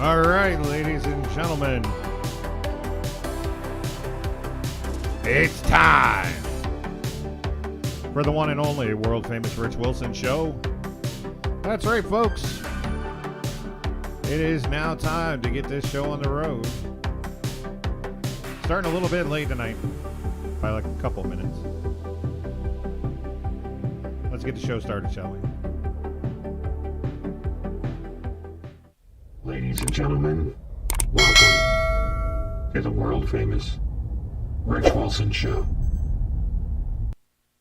All right, ladies and gentlemen, it's time for the one and only world famous Rich Wilson show. That's right, folks. It is now time to get this show on the road. Starting a little bit late tonight, by like a couple minutes. Let's get the show started, shall we? Ladies and gentlemen, welcome to the world famous Rich Wilson show.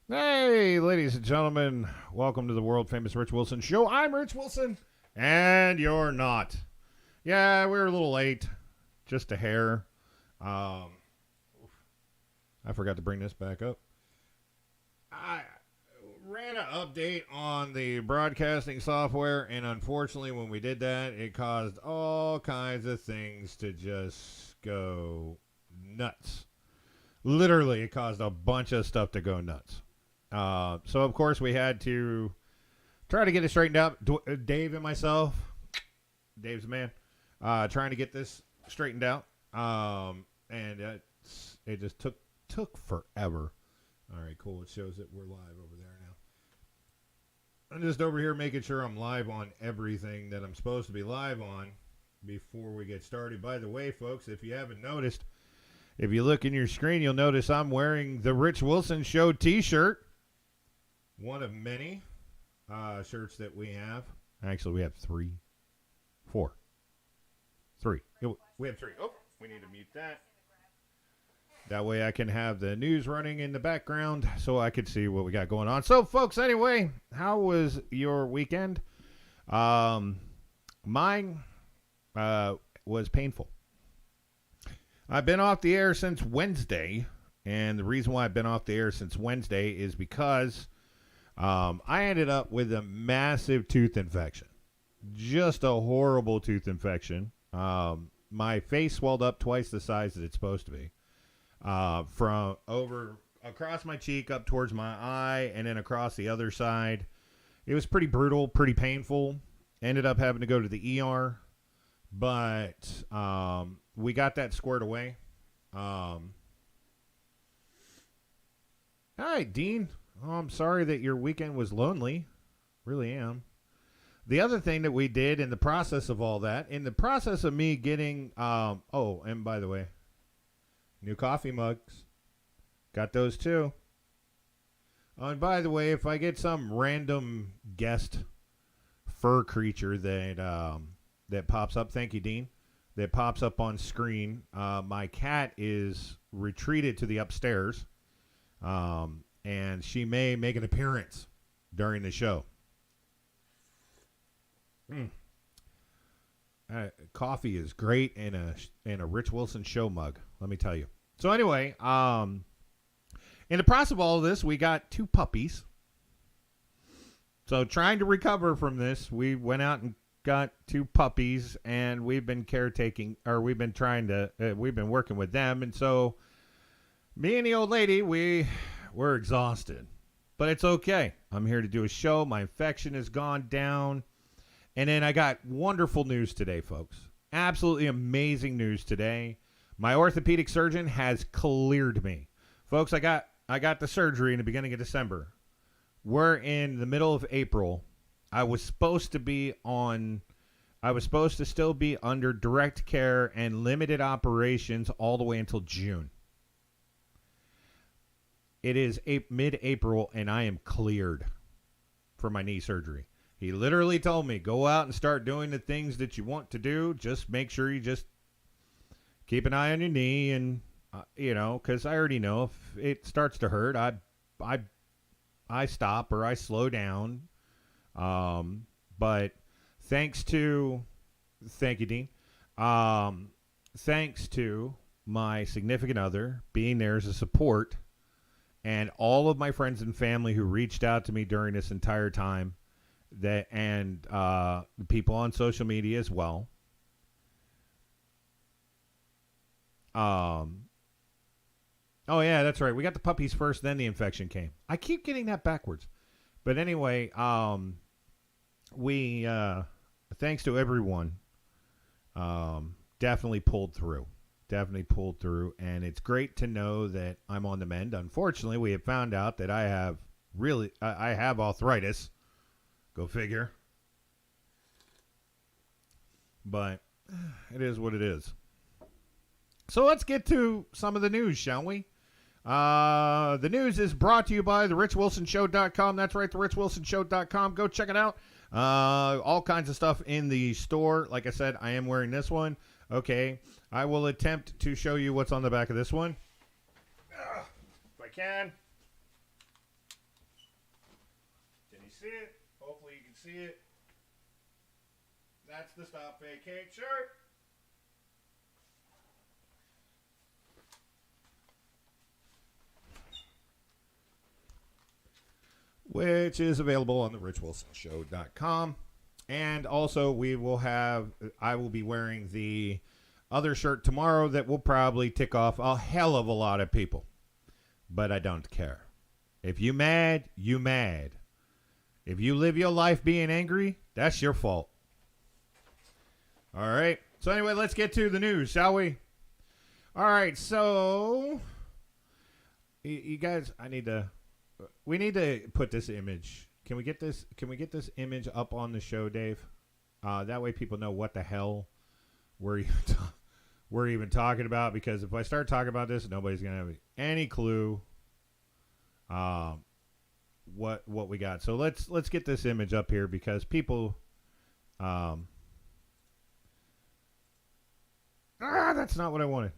Hey, ladies and gentlemen, welcome to the world famous Rich Wilson show. I'm Rich Wilson, and you're not. Yeah, we're a little late, just a hair. I forgot to bring this back up. I ran an update on the broadcasting software, and unfortunately, when we did that, it caused all kinds of things to just go nuts. Literally, it caused a bunch of stuff to go nuts. So, of course, we had to try to get it straightened out. Dave and myself, Dave's the man, trying to get this straightened out. And it just took forever. All right, cool. It shows that we're live over there now. I'm just over here making sure I'm live on everything that I'm supposed to be live on before we get started. By the way, folks, if you haven't noticed, if you look in your screen, you'll notice I'm wearing the Rich Wilson Show t-shirt. One of many shirts that we have. Actually, we have three. We have three. Oh, we need to mute that. That way I can have the news running in the background so I could see what we got going on. So, folks, anyway, how was your weekend? Mine was painful. I've been off the air since Wednesday, and the reason why I've been off the air since Wednesday is because I ended up with a massive tooth infection. Just a horrible tooth infection. My face swelled up twice the size that it's supposed to be. From over across my cheek up towards my eye and then across the other side. It was pretty brutal, pretty painful. Ended up having to go to the ER, but we got that squared away. All right, Dean. Oh, I'm sorry that your weekend was lonely. Really am. The other thing that we did in the process of all that, in the process of me getting, and by the way, new coffee mugs. Got those too. Oh, and by the way, if I get some random guest fur creature that pops up, thank you, Dean, that pops up on screen, my cat is retreated to the upstairs, and she may make an appearance during the show. Coffee is great in a Rich Wilson show mug, let me tell you. So anyway, in the process of all of this, we got two puppies. So trying to recover from this, we went out and got two puppies, and we've been working with them. And so me and the old lady, we're exhausted, but it's okay. I'm here to do a show. My infection has gone down. And then I got wonderful news today, folks. Absolutely amazing news today. My orthopedic surgeon has cleared me. Folks, I got the surgery in the beginning of December. We're in the middle of April. I was supposed to still be under direct care and limited operations all the way until June. It is mid-April, and I am cleared for my knee surgery. He literally told me, go out and start doing the things that you want to do. Just make sure you just keep an eye on your knee, and, because I already know if it starts to hurt, I stop or I slow down. But thank you, Dean. Thanks to my significant other being there as a support, and all of my friends and family who reached out to me during this entire time, and people on social media as well. Oh yeah, that's right. We got the puppies first, then the infection came. I keep getting that backwards. But anyway, we thanks to everyone definitely pulled through. Definitely pulled through. And it's great to know that I'm on the mend. Unfortunately, we have found out that I have arthritis. Go figure. But it is what it is. So let's get to some of the news, shall we? The news is brought to you by thericwilsonshow.com. That's right, thericwilsonshow.com. Go check it out. All kinds of stuff in the store. Like I said, I am wearing this one. Okay, I will attempt to show you what's on the back of this one. If I can. Can you see it? Hopefully you can see it. That's the Stop Fake Cake shirt. Which is available on the richwilsonshow.com. And also I will be wearing the other shirt tomorrow that will probably tick off a hell of a lot of people. But I don't care. If you mad, you mad. If you live your life being angry, that's your fault. All right. So anyway, let's get to the news, shall we? All right. So you guys, we need to put this image. Can we get this image up on the show, Dave? That way people know what the hell we're even talking about. Because if I start talking about this, nobody's gonna have any clue what we got. So let's get this image up here because people. That's not what I wanted.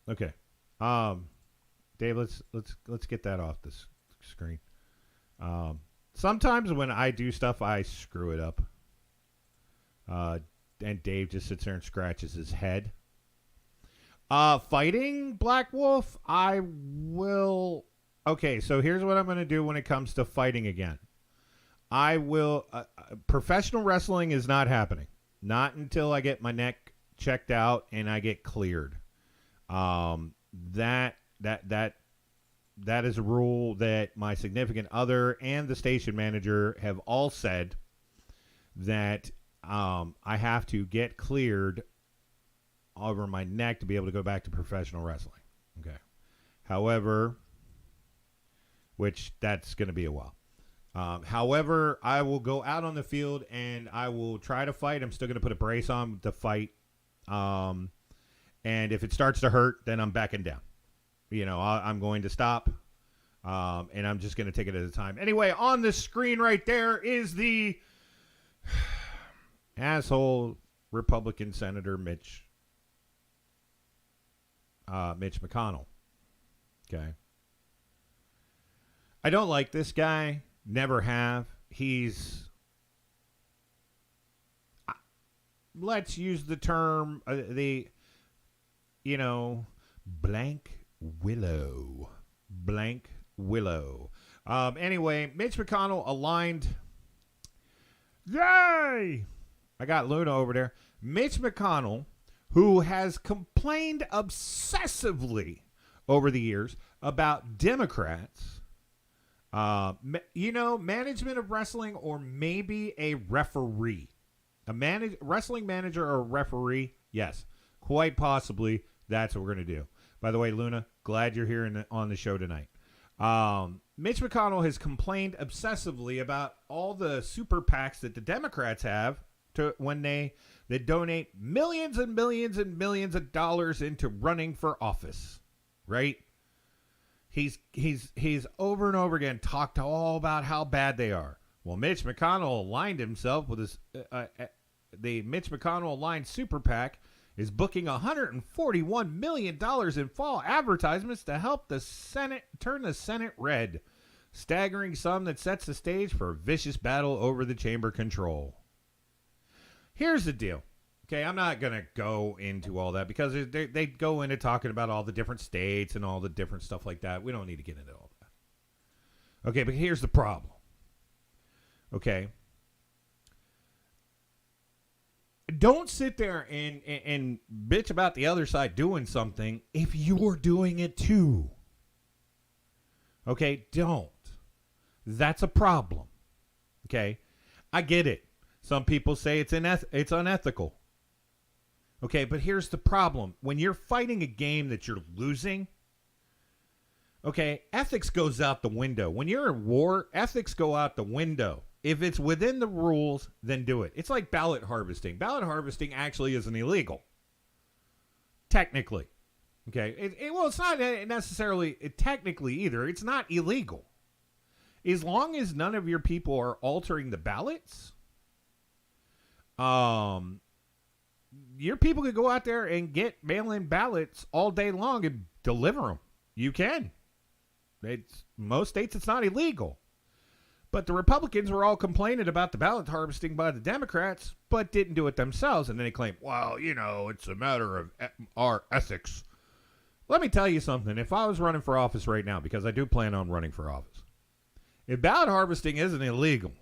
Okay. Dave, let's get that off the screen. Sometimes when I do stuff, I screw it up. And Dave just sits there and scratches his head. Fighting Black Wolf, I will. Okay, so here's what I'm going to do when it comes to fighting again. I will. Professional wrestling is not happening. Not until I get my neck checked out and I get cleared. That is a rule that my significant other and the station manager have all said that I have to get cleared over my neck to be able to go back to professional wrestling. Okay. However, which that's going to be a while. However, I will go out on the field and I will try to fight. I'm still going to put a brace on to fight. And if it starts to hurt, then I'm backing down. I'm going to stop. And I'm just going to take it at a time. Anyway, on the screen right there is the asshole Republican Senator Mitch McConnell. Okay. I don't like this guy. Never have. He's, let's use the term, blank willow. Blank willow. Anyway, Mitch McConnell aligned. Yay! I got Luna over there. Mitch McConnell, who has complained obsessively over the years about Democrats, management of wrestling, or maybe a referee. Wrestling manager or a referee? Yes, quite possibly that's what we're going to do. By the way, Luna, glad you're here on the show tonight. Mitch McConnell has complained obsessively about all the super PACs that the Democrats have when they donate millions and millions and millions of dollars into running for office, right? He's over and over again talked all about how bad they are. Well, Mitch McConnell aligned himself with his the Mitch McConnell aligned super PAC is booking $141 million in fall advertisements to help the Senate turn the Senate red. Staggering sum that sets the stage for a vicious battle over the chamber control. Here's the deal. Okay, I'm not going to go into all that because they go into talking about all the different states and all the different stuff like that. We don't need to get into all that. Okay, but here's the problem. Okay. Don't sit there and bitch about the other side doing something if you're doing it too. Okay, don't. That's a problem. Okay, I get it. Some people say it's unethical. Okay, but here's the problem. When you're fighting a game that you're losing, okay, ethics goes out the window. When you're in war, ethics go out the window. If it's within the rules, then do it. It's like ballot harvesting. Ballot harvesting actually isn't illegal. Technically. Okay, it's not necessarily technically either. It's not illegal. As long as none of your people are altering the ballots, your people can go out there and get mail-in ballots all day long and deliver them. You can. Most states, it's not illegal. But the Republicans were all complaining about the ballot harvesting by the Democrats, but didn't do it themselves. And then they claim, well, it's a matter of our ethics. Let me tell you something. If I was running for office right now, because I do plan on running for office, if ballot harvesting isn't illegal,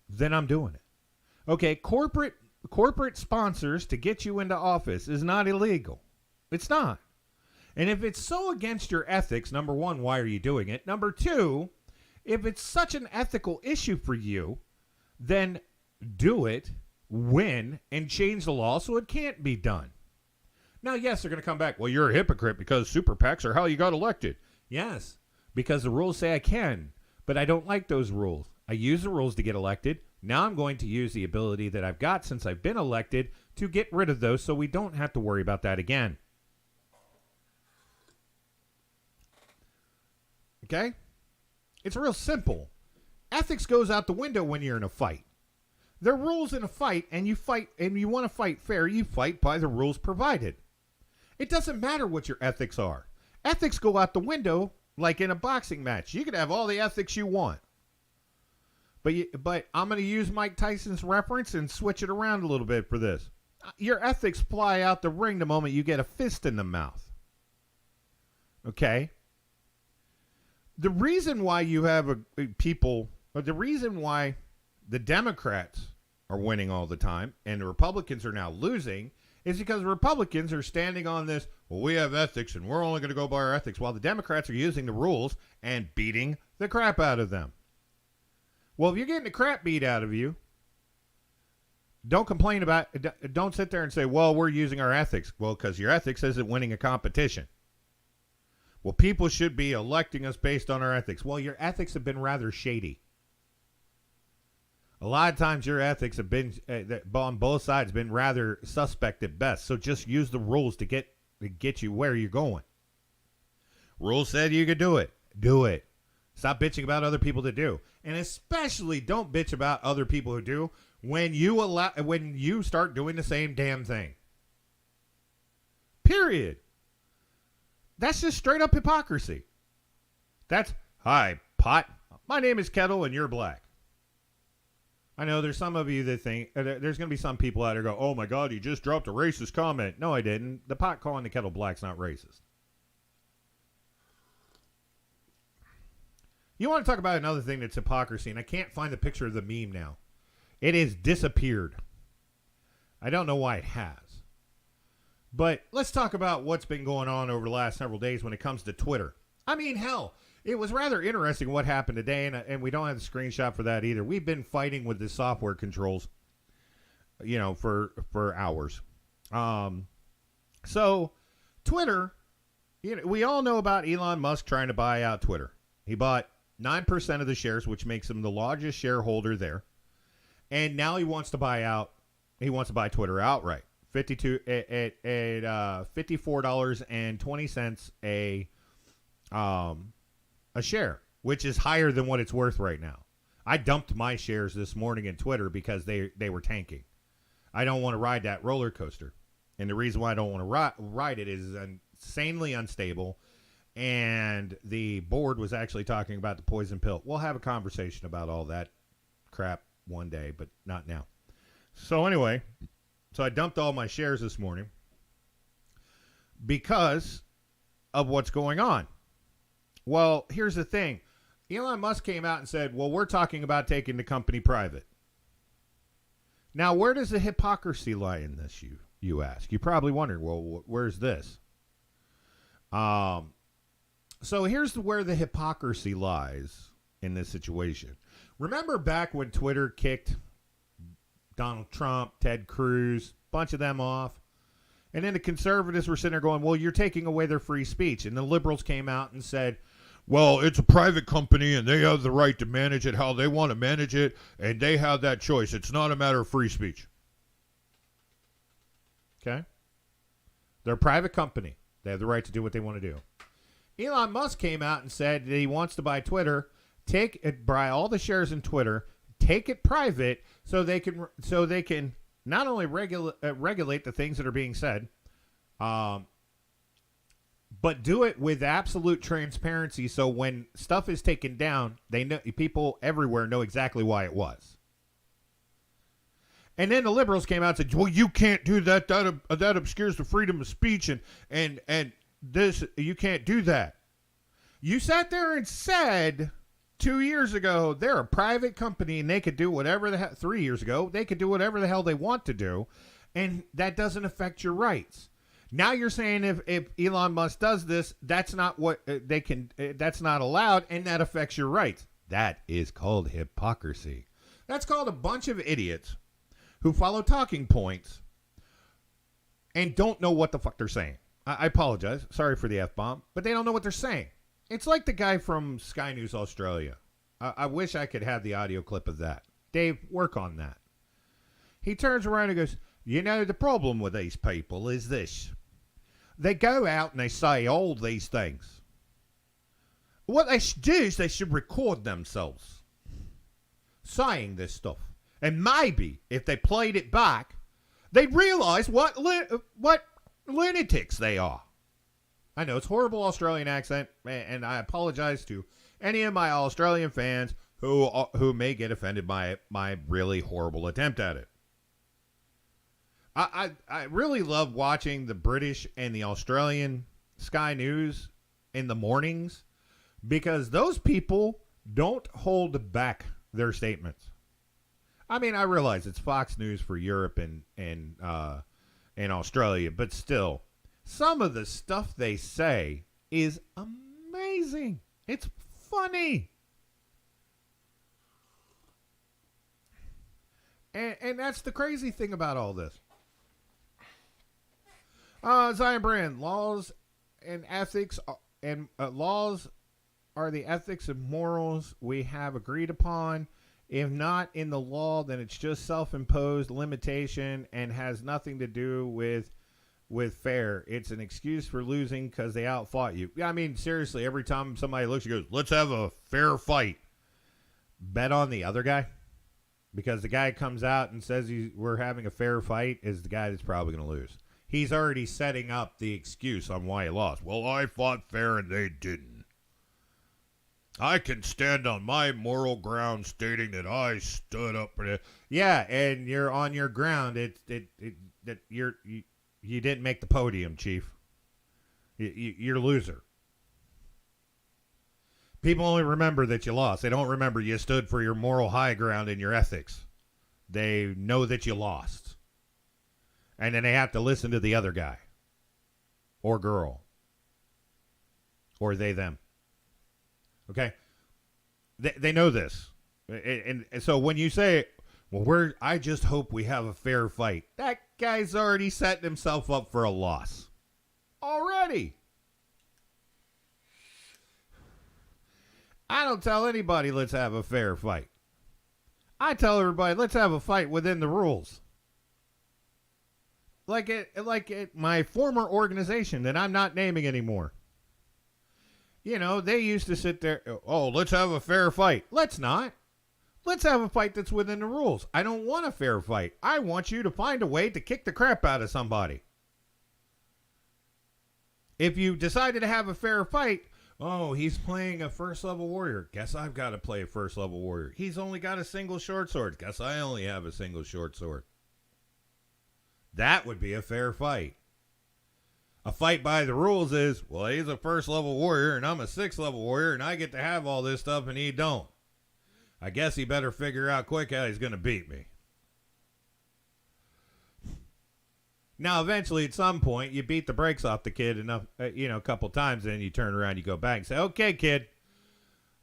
then I'm doing it. Okay, corporate sponsors to get you into office is not illegal. It's not. And if it's so against your ethics, number one, why are you doing it? Number two, if it's such an ethical issue for you, then do it, win, and change the law so it can't be done. Now, yes, they're going to come back. Well, you're a hypocrite because super PACs are how you got elected. Yes, because the rules say I can, but I don't like those rules. I use the rules to get elected. Now I'm going to use the ability that I've got since I've been elected to get rid of those so we don't have to worry about that again. Okay? It's real simple. Ethics goes out the window when you're in a fight. There are rules in a fight, and you want to fight fair, you fight by the rules provided. It doesn't matter what your ethics are. Ethics go out the window like in a boxing match. You can have all the ethics you want. But I'm going to use Mike Tyson's reference and switch it around a little bit for this. Your ethics fly out the ring the moment you get a fist in the mouth. Okay? The reason why you have the reason why the Democrats are winning all the time and the Republicans are now losing is because the Republicans are standing on this, well, we have ethics and we're only going to go by our ethics, while the Democrats are using the rules and beating the crap out of them. Well, if you're getting the crap beat out of you, don't complain about it. Don't sit there and say, well, we're using our ethics. Well, because your ethics isn't winning a competition. Well, people should be electing us based on our ethics. Well, your ethics have been rather shady. A lot of times your ethics have been, on both sides, been rather suspect at best. So just use the rules to get you where you're going. Rules said you could do it. Do it. Stop bitching about other people to do. And especially don't bitch about other people who do when you start doing the same damn thing. Period. That's just straight up hypocrisy. That's, hi, pot. My name is Kettle and you're black. I know there's some of you that think, there's going to be some people out there go, oh my God, you just dropped a racist comment. No, I didn't. The pot calling the kettle black's not racist. You want to talk about another thing that's hypocrisy, and I can't find the picture of the meme now. It has disappeared. I don't know why it has. But let's talk about what's been going on over the last several days when it comes to Twitter. I mean, hell, it was rather interesting what happened today, and we don't have the screenshot for that either. We've been fighting with the software controls, for hours. So Twitter, we all know about Elon Musk trying to buy out Twitter. He bought 9% of the shares, which makes him the largest shareholder there. And now he wants to buy Twitter outright. $54.20 a share, which is higher than what it's worth right now. I dumped my shares this morning in Twitter because they were tanking. I don't want to ride that roller coaster. And the reason why I don't want to ride it is insanely unstable. And the board was actually talking about the poison pill. We'll have a conversation about all that crap one day, but not now. So anyway, I dumped all my shares this morning because of what's going on. Well, here's the thing. Elon Musk came out and said, well, we're talking about taking the company private. Now, where does the hypocrisy lie in this, you ask? You probably wonder, well, where's this? So here's where the hypocrisy lies in this situation. Remember back when Twitter kicked Donald Trump, Ted Cruz, bunch of them off. And then the conservatives were sitting there going, well, you're taking away their free speech. And the liberals came out and said, well, it's a private company and they have the right to manage it how they want to manage it, and they have that choice. It's not a matter of free speech. Okay? They're a private company. They have the right to do what they want to do. Elon Musk came out and said that he wants to buy Twitter, buy all the shares in Twitter, take it private so they can not only regulate the things that are being said, but do it with absolute transparency. So when stuff is taken down, they know, people everywhere know exactly why it was. And then the liberals came out and said, well, you can't do that. That obscures the freedom of speech. And this, you can't do that. You sat there and said 2 years ago, they're a private company and they could do whatever the hell, 3 years ago, they could do whatever the hell they want to do. And that doesn't affect your rights. Now you're saying if Elon Musk does this, that's not what they can, that's not allowed, and that affects your rights. That is called hypocrisy. That's called a bunch of idiots who follow talking points and don't know what the fuck they're saying. I apologize. Sorry for the F-bomb, but they don't know what they're saying. It's like the guy from Sky News Australia. I wish I could have the audio clip of that. Dave, work on that. He turns around and goes, you know, the problem with these people is this. They go out and they say all these things. What they should do is they should record themselves saying this stuff. And maybe if they played it back, they'd realize what lunatics they are. I know it's horrible Australian accent, and I apologize to any of my Australian fans who may get offended by my really horrible attempt at it. I really love watching the British and the Australian Sky News in the mornings because those people don't hold back their statements. I mean, I realize it's Fox News for Europe and Australia, but still, some of the stuff they say is amazing. It's funny. And that's the crazy thing about all this. Zion Brand, laws and ethics laws are the ethics and morals we have agreed upon. If not in the law, then it's just self-imposed limitation and has nothing to do with fair. It's an excuse for losing because they outfought you. I mean, seriously, every time somebody looks, you goes, let's have a fair fight. Bet on the other guy. Because the guy comes out and says we're having a fair fight is the guy that's probably going to lose. He's already setting up the excuse on why he lost. Well, I fought fair and they didn't. I can stand on my moral ground stating that I stood up for it. Yeah, and you're on your ground. You didn't make the podium, Chief. You're a loser. People only remember that you lost. They don't remember you stood for your moral high ground and your ethics. They know that you lost. And then they have to listen to the other guy. Or girl. Or they, them. Okay? They know this. And so when you say, well, I just hope we have a fair fight. That guy's already setting himself up for a loss. Already. I don't tell anybody, let's have a fair fight. I tell everybody, let's have a fight within the rules. Like at my former organization that I'm not naming anymore. You know, they used to sit there, oh, let's have a fair fight. Let's not. Let's have a fight that's within the rules. I don't want a fair fight. I want you to find a way to kick the crap out of somebody. If you decided to have a fair fight, oh, he's playing a first level warrior. Guess I've got to play a first level warrior. He's only got a single short sword. Guess I only have a single short sword. That would be a fair fight. A fight by the rules is, well, he's a first level warrior and I'm a 6th level warrior and I get to have all this stuff and he don't. I guess he better figure out quick how he's going to beat me. Now, eventually, at some point, you beat the brakes off the kid enough, a couple times, and then you turn around, you go back and say, okay, kid,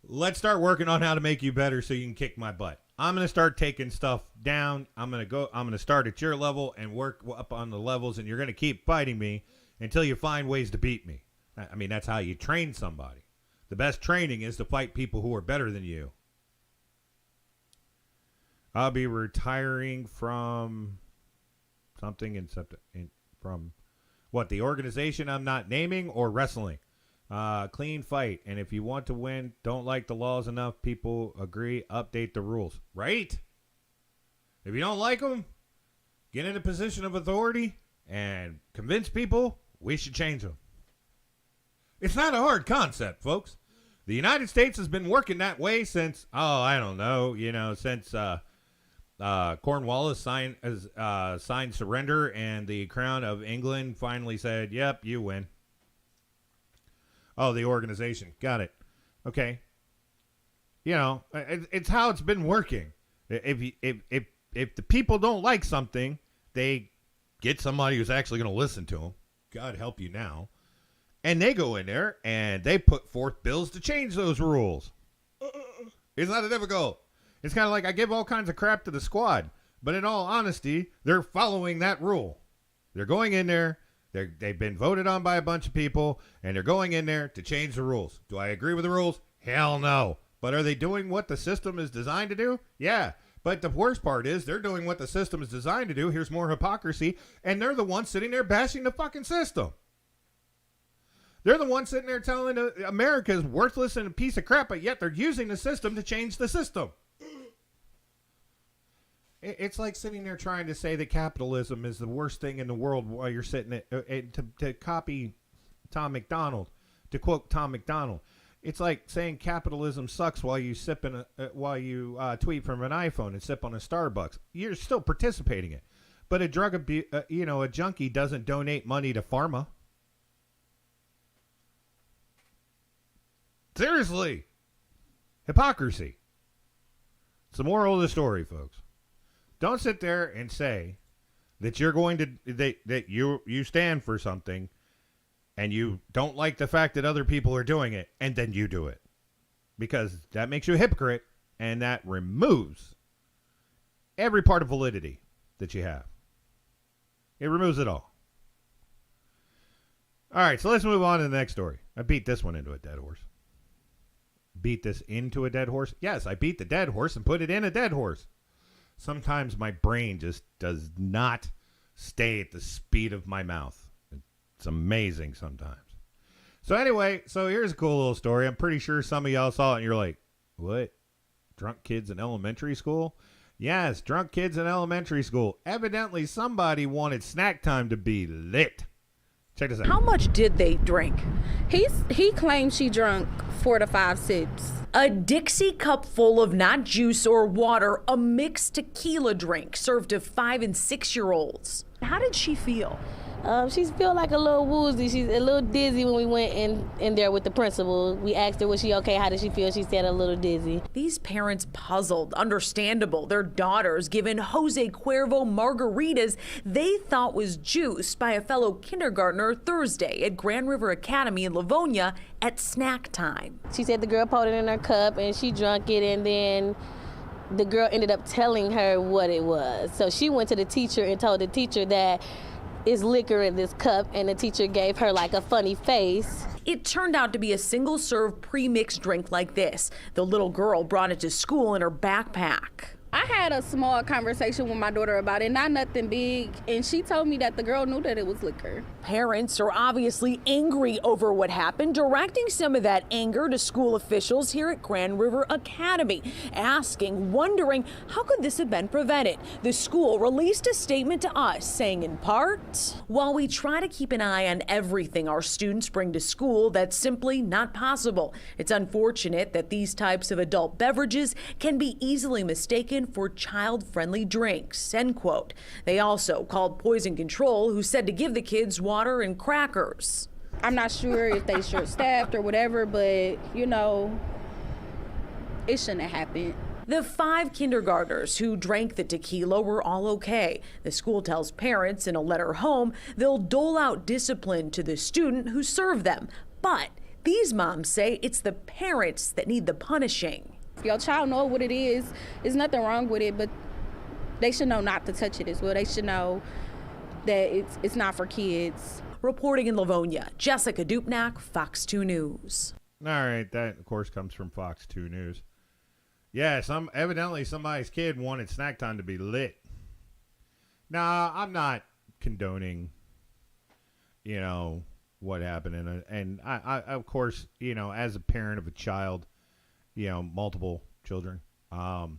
let's start working on how to make you better so you can kick my butt. I'm going to start taking stuff down. I'm going to start at your level and work up on the levels, and you're going to keep fighting me until you find ways to beat me. I mean, that's how you train somebody. The best training is to fight people who are better than you. I'll be retiring from something from what, the organization I'm not naming, or wrestling. Clean fight. And if you want to win, don't like the laws enough, people agree, update the rules. Right? If you don't like them, get in a position of authority and convince people we should change them. It's not a hard concept, folks. The United States has been working that way since, since Cornwallis signed surrender, and the Crown of England finally said, yep, you win. Oh, the organization. Got it. Okay. It's how it's been working. If the people don't like something, they get somebody who's actually going to listen to them. God help you now. And they go in there and they put forth bills to change those rules. It's not that difficult. It's kind of like I give all kinds of crap to the squad, but in all honesty, they're following that rule. They're going in there. They've been voted on by a bunch of people, and they're going in there to change the rules. Do I agree with the rules? Hell no. But are they doing what the system is designed to do? Yeah. But the worst part is they're doing what the system is designed to do. Here's more hypocrisy. And they're the ones sitting there bashing the fucking system. They're the ones sitting there telling America is worthless and a piece of crap, but yet they're using the system to change the system. It's like sitting there trying to say that capitalism is the worst thing in the world while you're sitting to copy Tom McDonald, to quote Tom McDonald. It's like saying capitalism sucks while you tweet from an iPhone and sip on a Starbucks. You're still participating in it, but a junkie doesn't donate money to pharma. Seriously, hypocrisy. It's the moral of the story, folks. Don't sit there and say that you're going to that you stand for something, and you don't like the fact that other people are doing it, and then you do it, because that makes you a hypocrite, and that removes every part of validity that you have. It removes it all. All right, so let's move on to the next story. I beat this one into a dead horse. Beat this into a dead horse? Yes, I beat the dead horse and put it in a dead horse. Sometimes my brain just does not stay at the speed of my mouth. It's amazing sometimes. So anyway, here's a cool little story. I'm pretty sure some of y'all saw it and you're like, what? Drunk kids in elementary school? Yes, drunk kids in elementary school. Evidently somebody wanted snack time to be lit. Check this out. How much did they drink? He claimed she drank 4 to 5 sips. A Dixie cup full of not juice or water, a mixed tequila drink served to 5 and 6-year-olds. How did she feel? She felt like a little woozy. She's a little dizzy when we went in there with the principal. We asked her, was she okay? How did she feel? She said a little dizzy. These parents puzzled, understandable. Their daughters given Jose Cuervo margaritas they thought was juice by a fellow kindergartner Thursday at Grand River Academy in Livonia at snack time. She said the girl poured it in her cup and she drank it, and then the girl ended up telling her what it was. So she went to the teacher and told the teacher that is liquor in this cup, and the teacher gave her like a funny face. It turned out to be a single-serve pre-mixed drink like this. The little girl brought it to school in her backpack. I had a small conversation with my daughter about it, not nothing big, and she told me that the girl knew that it was liquor. Parents are obviously angry over what happened, directing some of that anger to school officials here at Grand River Academy, wondering how could this have been prevented. The school released a statement to us saying in part, while we try to keep an eye on everything our students bring to school, that's simply not possible. It's unfortunate that these types of adult beverages can be easily mistaken for child-friendly drinks, end quote. They also called Poison Control, who said to give the kids water and crackers. I'm not sure if they short-staffed or whatever, but, it shouldn't have happened. The 5 kindergartners who drank the tequila were all okay. The school tells parents in a letter home they'll dole out discipline to the student who served them. But these moms say it's the parents that need the punishing. If your child know what it is, there's nothing wrong with it, but they should know not to touch it as well. They should know that it's not for kids. Reporting in Livonia, Jessica Dupnack, Fox 2 News. All right, that of course comes from Fox 2 News. Yeah, evidently somebody's kid wanted snack time to be lit. Now, I'm not condoning, what happened, and I of course, as a parent of a child, multiple children, I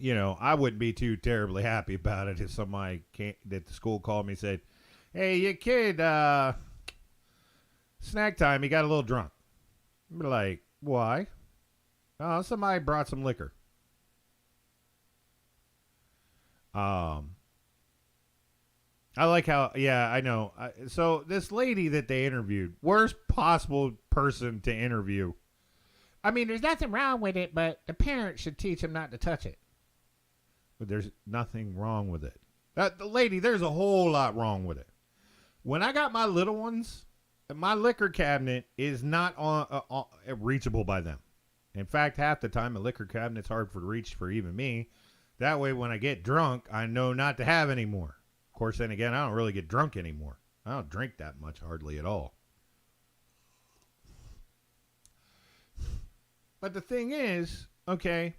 wouldn't be too terribly happy about it if somebody that the school called me and said, "Hey, your kid, snack time, he got a little drunk." I'd be like, "Why?" "Oh, somebody brought some liquor." I like how, I know. So this lady that they interviewed, worst possible person to interview. I mean, there's nothing wrong with it, but the parents should teach them not to touch it. But there's nothing wrong with it. The lady, there's a whole lot wrong with it. When I got my little ones, my liquor cabinet is not reachable by them. In fact, half the time, a liquor cabinet's hard for reach for even me. That way, when I get drunk, I know not to have any more. Of course, then again, I don't really get drunk anymore. I don't drink that much, hardly at all. But the thing is, okay,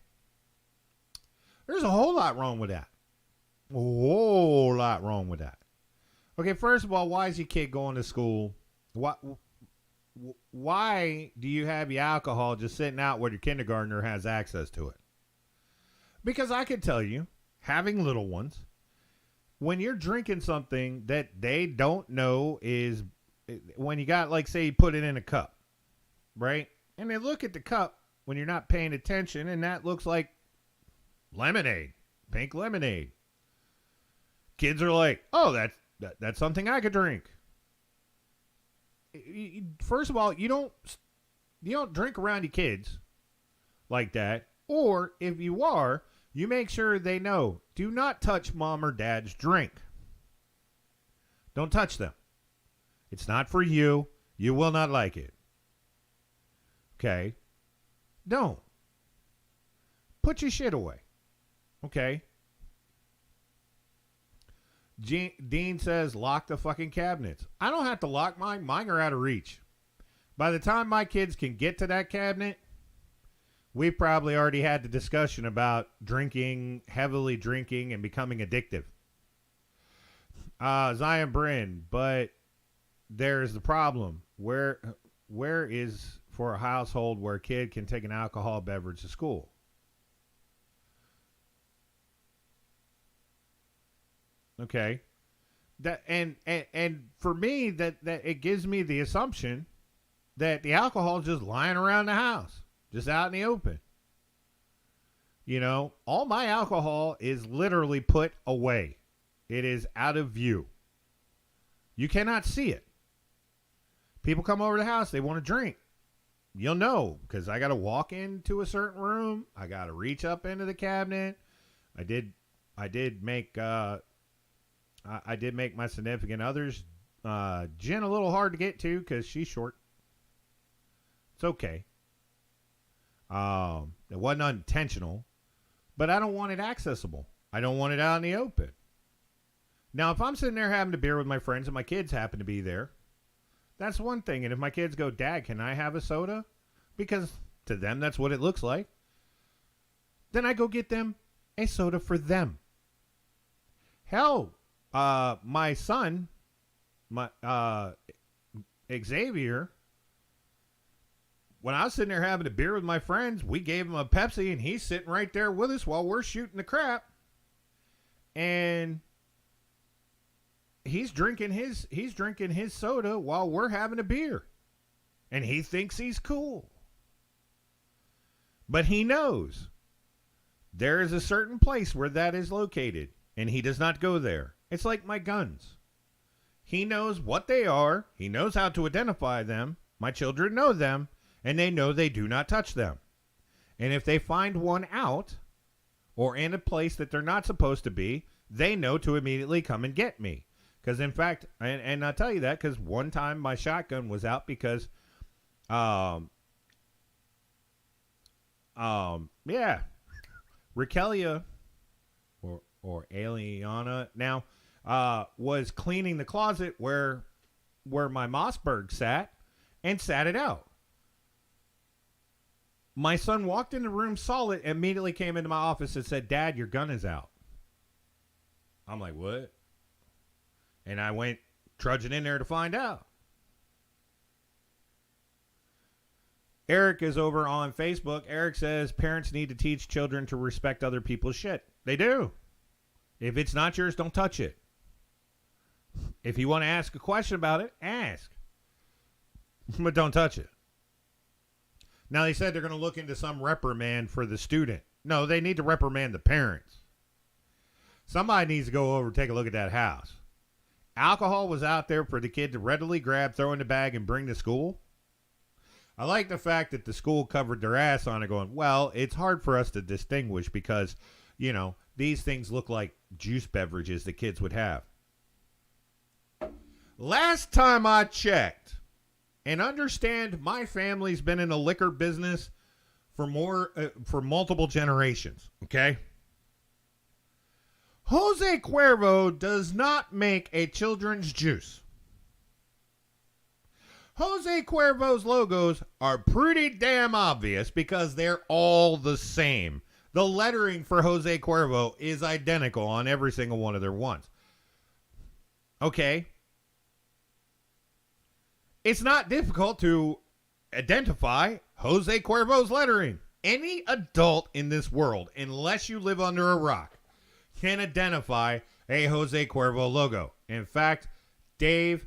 there's a whole lot wrong with that. A whole lot wrong with that. Okay, first of all, why is your kid going to school? Why do you have your alcohol just sitting out where your kindergartner has access to it? Because I can tell you, having little ones, when you're drinking something that they don't know is, when you got, like, say you put it in a cup, right? And they look at the cup when you're not paying attention, and that looks like lemonade, pink lemonade. Kids are like, "Oh, that's something I could drink." First of all, you don't drink around your kids like that. Or if you are, you make sure they know, do not touch mom or dad's drink. Don't touch them. It's not for you. You will not like it. Okay? Don't. Put your shit away. Okay? Dean says, lock the fucking cabinets. I don't have to lock mine. Mine are out of reach. By the time my kids can get to that cabinet, we probably already had the discussion about heavily drinking, and becoming addictive. Zion Bryn, but there's the problem. Where is for a household where a kid can take an alcohol beverage to school? Okay. That and for me that it gives me the assumption that the alcohol is just lying around the house, just out in the open. All my alcohol is literally put away. It is out of view. You cannot see it. People come over to the house, they want to drink. You'll know, because I got to walk into a certain room. I got to reach up into the cabinet. I did make my significant other's gin a little hard to get to because she's short. It's okay. It wasn't unintentional, but I don't want it accessible. I don't want it out in the open. Now, if I'm sitting there having a beer with my friends and my kids happen to be there, that's one thing. And if my kids go, "Dad, can I have a soda?" Because to them, that's what it looks like. Then I go get them a soda for them. Hell, my son, Xavier, when I was sitting there having a beer with my friends, we gave him a Pepsi, and he's sitting right there with us while we're shooting the crap. And he's drinking his soda while we're having a beer. And he thinks he's cool. But he knows there is a certain place where that is located, and he does not go there. It's like my guns. He knows what they are. He knows how to identify them. My children know them, and they know they do not touch them. And if they find one out or in a place that they're not supposed to be, they know to immediately come and get me. Because, in fact, and I'll tell you that because one time my shotgun was out because Yeah. Raquelia, or Aliana now, was cleaning the closet where my Mossberg sat and sat it out. My son walked in the room, saw it, immediately came into my office and said, "Dad, your gun is out." I'm like, "What?" And I went trudging in there to find out. Eric is over on Facebook. Eric says parents need to teach children to respect other people's shit. They do. If it's not yours, don't touch it. If you want to ask a question about it, ask. But don't touch it. Now, they said they're going to look into some reprimand for the student. No, they need to reprimand the parents. Somebody needs to go over and take a look at that house. Alcohol was out there for the kid to readily grab, throw in the bag, and bring to school. I like the fact that the school covered their ass on it, going, well, it's hard for us to distinguish because, you know, these things look like juice beverages the kids would have. Last time I checked, and understand my family's been in the liquor business for multiple generations, okay? Jose Cuervo does not make a children's juice. Jose Cuervo's logos are pretty damn obvious because they're all the same. The lettering for Jose Cuervo is identical on every single one of their ones. Okay. It's not difficult to identify Jose Cuervo's lettering. Any adult in this world, unless you live under a rock, can identify a Jose Cuervo logo. In fact, Dave,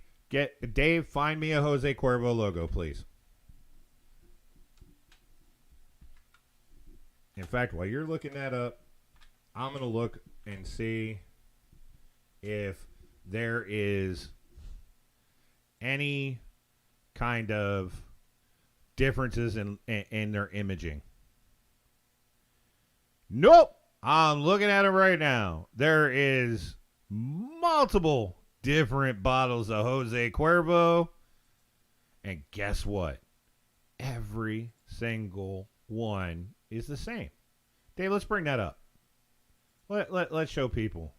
find me a Jose Cuervo logo, please. In fact, while you're looking that up, I'm going to look and see if there is any kind of differences in their imaging. Nope. I'm looking at it right now. There is multiple different bottles of Jose Cuervo. And guess what? Every single one is the same. Dave, let's bring that up. Let's show people.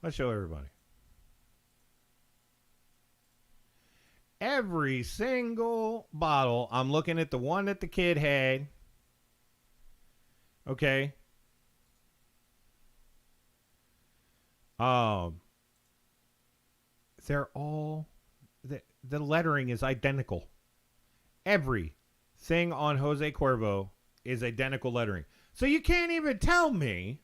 Let's show everybody. Every single bottle. I'm looking at the one that the kid had. Okay. They're all, the lettering is identical. Everything on Jose Cuervo is identical lettering. So you can't even tell me,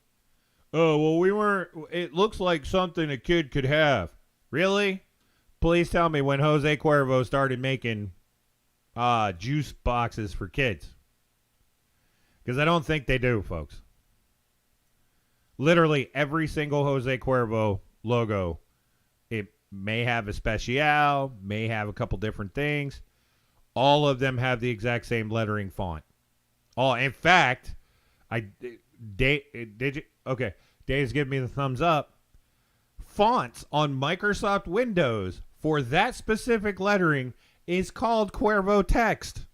oh, well, it looks like something a kid could have. Really? Please tell me when Jose Cuervo started making juice boxes for kids. Because I don't think they do, folks. Literally every single Jose Cuervo logo, it may have a special, may have a couple different things. All of them have the exact same lettering font. Oh, in fact, did you? Okay, Dave's giving me the thumbs up. Fonts on Microsoft Windows for that specific lettering is called Cuervo text.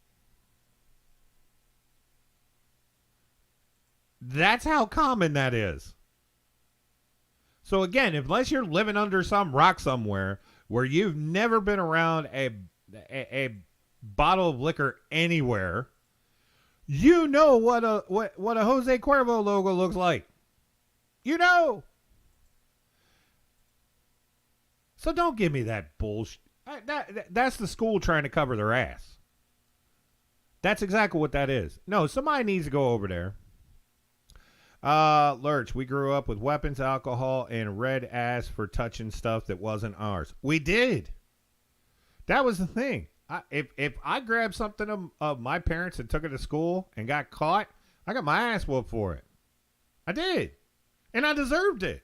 That's how common that is. So again, unless you're living under some rock somewhere where you've never been around a bottle of liquor anywhere, you know what a Jose Cuervo logo looks like. You know. So don't give me that bullshit. That's the school trying to cover their ass. That's exactly what that is. No, somebody needs to go over there. Lurch, we grew up with weapons, alcohol, and red ass for touching stuff that wasn't ours. We did. That was the thing. If I grabbed something of my parents and took it to school and got caught, I got my ass whooped for it. I did. And I deserved it.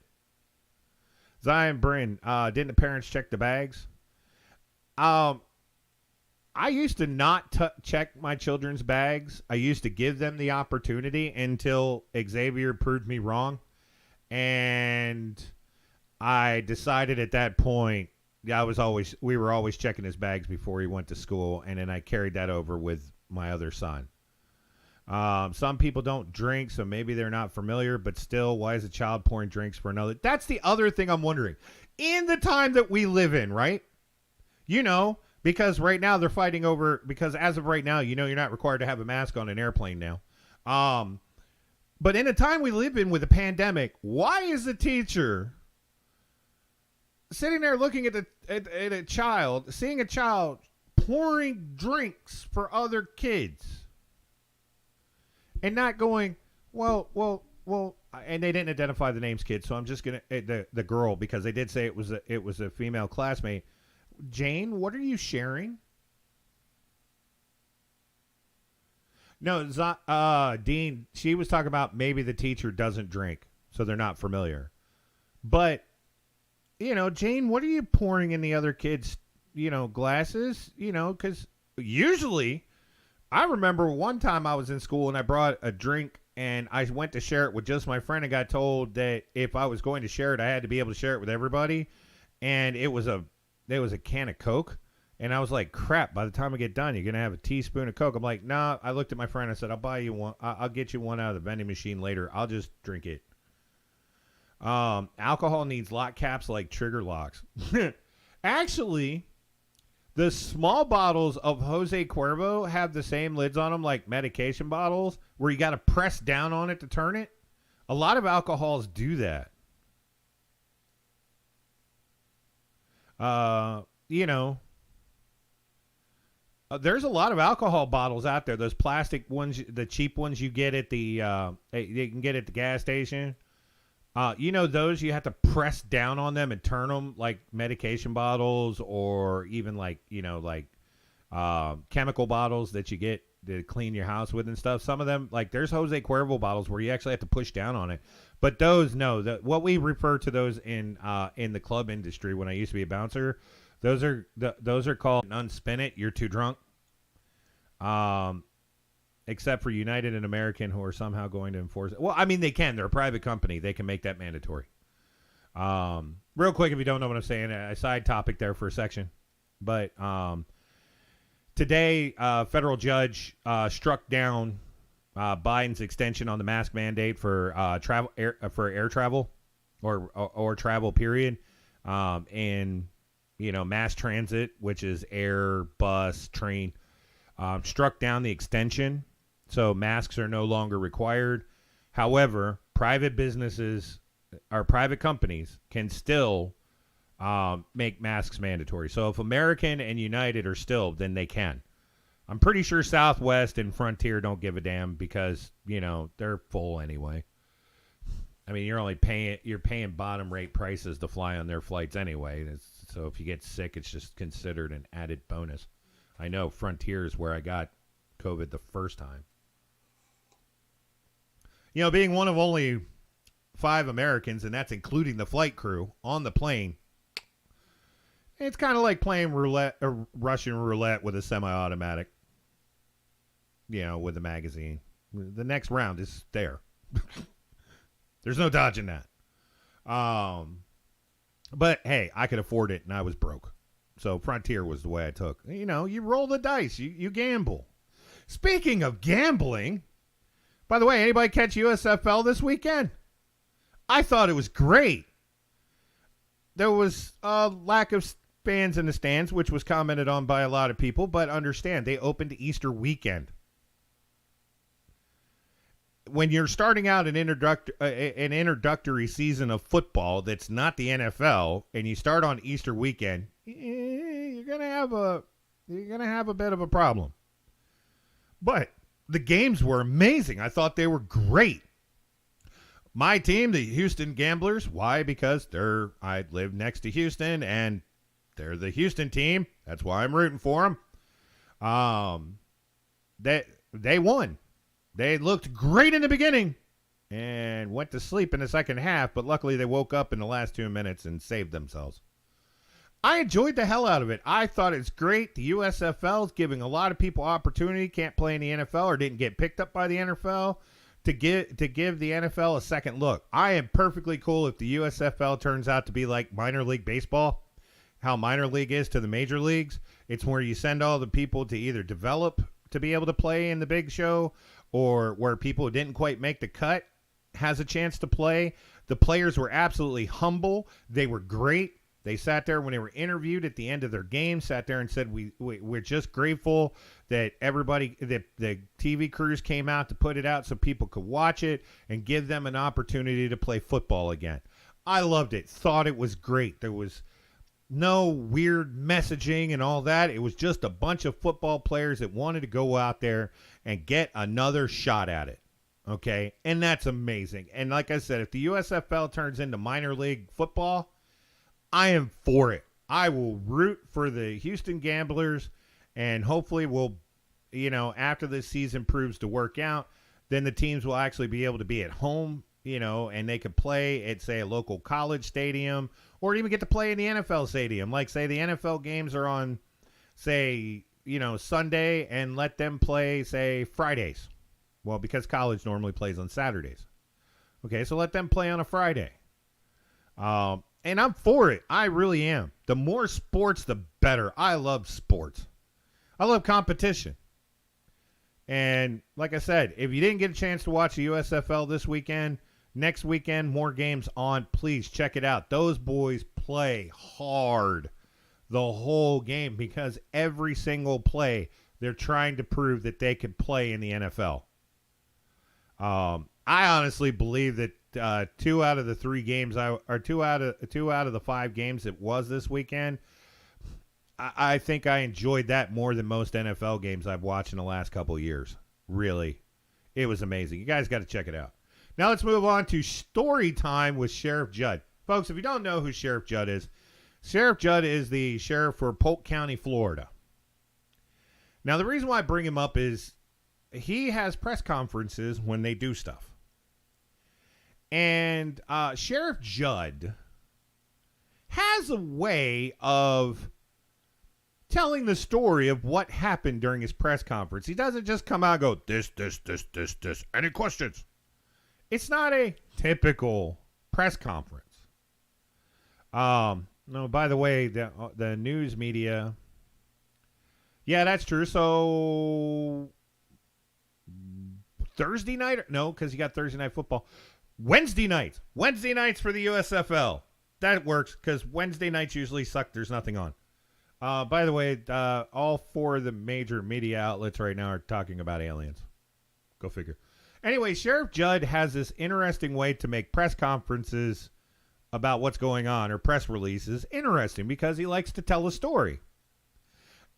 Zion Bryn, didn't the parents check the bags? I used to not check my children's bags. I used to give them the opportunity until Xavier proved me wrong. And I decided at that point we were always checking his bags before he went to school, and then I carried that over with my other son. Some people don't drink, so maybe they're not familiar, but still, why is a child pouring drinks for another? That's the other thing I'm wondering. In the time that we live in, right? Because right now they're fighting over, because as of right now, you're not required to have a mask on an airplane now. But in the time we live in with a pandemic, why is the teacher sitting there looking at a child, seeing a child pouring drinks for other kids? And not going, well, and they didn't identify the names, kids. So I'm just gonna the girl, because they did say it was a female classmate. Jane, what are you sharing? No, Dean. She was talking about maybe the teacher doesn't drink, so they're not familiar. But Jane, what are you pouring in the other kids' glasses? Because usually. I remember one time I was in school and I brought a drink and I went to share it with just my friend and got told that if I was going to share it, I had to be able to share it with everybody. And it was a can of Coke. And I was like, crap, by the time I get done, you're going to have a teaspoon of Coke. I'm like, nah. I looked at my friend. I said, I'll buy you one. I'll get you one out of the vending machine later. I'll just drink it. Alcohol needs lock caps like trigger locks. Actually, the small bottles of Jose Cuervo have the same lids on them like medication bottles where you got to press down on it to turn it. A lot of alcohols do that. There's a lot of alcohol bottles out there. Those plastic ones, the cheap ones you get at you can get at the gas station. Those you have to press down on them and turn them like medication bottles, or even chemical bottles that you get to clean your house with and stuff. Some of them, like there's Jose Cuervo bottles where you actually have to push down on it. But those, no, what we refer to those in the club industry when I used to be a bouncer, those are called unspin it. You're too drunk. Except for United and American, who are somehow going to enforce it. Well, I mean, they can. They're a private company. They can make that mandatory. Real quick, if you don't know what I'm saying, a side topic there for a section. But today, federal judge struck down Biden's extension on the mask mandate for air travel or travel, period. And, mass transit, which is air, bus, train, struck down the extension. So masks are no longer required. However, private businesses or private companies can still make masks mandatory. So if American and United are still, then they can. I'm pretty sure Southwest and Frontier don't give a damn because, they're full anyway. I mean, you're paying bottom rate prices to fly on their flights anyway. So if you get sick, it's just considered an added bonus. I know Frontier is where I got COVID the first time. Being one of only 5 Americans, and that's including the flight crew on the plane, it's kind of like playing Russian roulette with a semi-automatic, with a magazine. The next round is there. There's no dodging that. But, hey, I could afford it, and I was broke. So Frontier was the way I took. You roll the dice. You gamble. Speaking of gambling, by the way, anybody catch USFL this weekend? I thought it was great. There was a lack of fans in the stands, which was commented on by a lot of people, but understand, they opened Easter weekend. When you're starting out an introductory season of football that's not the NFL, and you start on Easter weekend, you're gonna have a bit of a problem. But the games were amazing. I thought they were great. My team, the Houston Gamblers, why? Because I live next to Houston, and they're the Houston team. That's why I'm rooting for them. They won. They looked great in the beginning and went to sleep in the second half, but luckily they woke up in the last 2 minutes and saved themselves. I enjoyed the hell out of it. I thought it's great. The USFL is giving a lot of people opportunity, can't play in the NFL or didn't get picked up by the NFL, to give the NFL a second look. I am perfectly cool if the USFL turns out to be like minor league baseball. how minor league is to the major leagues. It's where you send all the people to either develop to be able to play in the big show, or where people who didn't quite make the cut has a chance to play. The players were absolutely humble. They were great. They sat there when they were interviewed at the end of their game, sat there and said, we're just grateful that everybody, that the TV crews came out to put it out so people could watch it and give them an opportunity to play football again. I loved it. Thought it was great. There was no weird messaging and all that. It was just a bunch of football players that wanted to go out there and get another shot at it. Okay? And that's amazing. And like I said, if the USFL turns into minor league football, I am for it. I will root for the Houston Gamblers, and hopefully we'll, after this season proves to work out, then the teams will actually be able to be at home, and they could play at, say, a local college stadium, or even get to play in the NFL stadium. Like, say, the NFL games are on, say, Sunday, and let them play, say, Fridays. Well, because college normally plays on Saturdays. Okay, so let them play on a Friday. And I'm for it. I really am. The more sports, the better. I love sports. I love competition. And like I said, if you didn't get a chance to watch the USFL this weekend, next weekend, more games on. Please check it out. Those boys play hard the whole game, because every single play, they're trying to prove that they can play in the NFL. I honestly believe that 2 out of the 3 games, or two out of the 5 games it was this weekend, I think I enjoyed that more than most NFL games I've watched in the last couple of years. Really, it was amazing. You guys got to check it out. Now let's move on to story time with Sheriff Judd. Folks, if you don't know who Sheriff Judd is the sheriff for Polk County, Florida. Now, the reason why I bring him up is he has press conferences when they do stuff. And Sheriff Judd has a way of telling the story of what happened during his press conference. He doesn't just come out and go, this. Any questions? It's not a typical press conference. No, by the way, the news media. Yeah, that's true. So Thursday night? No, because you got Thursday night football. Wednesday nights for the USFL. That works, because Wednesday nights usually suck. There's nothing on. By the way, all 4 of the major media outlets right now are talking about aliens. Go figure. Anyway, Sheriff Judd has this interesting way to make press conferences about what's going on, or press releases, interesting, because he likes to tell a story.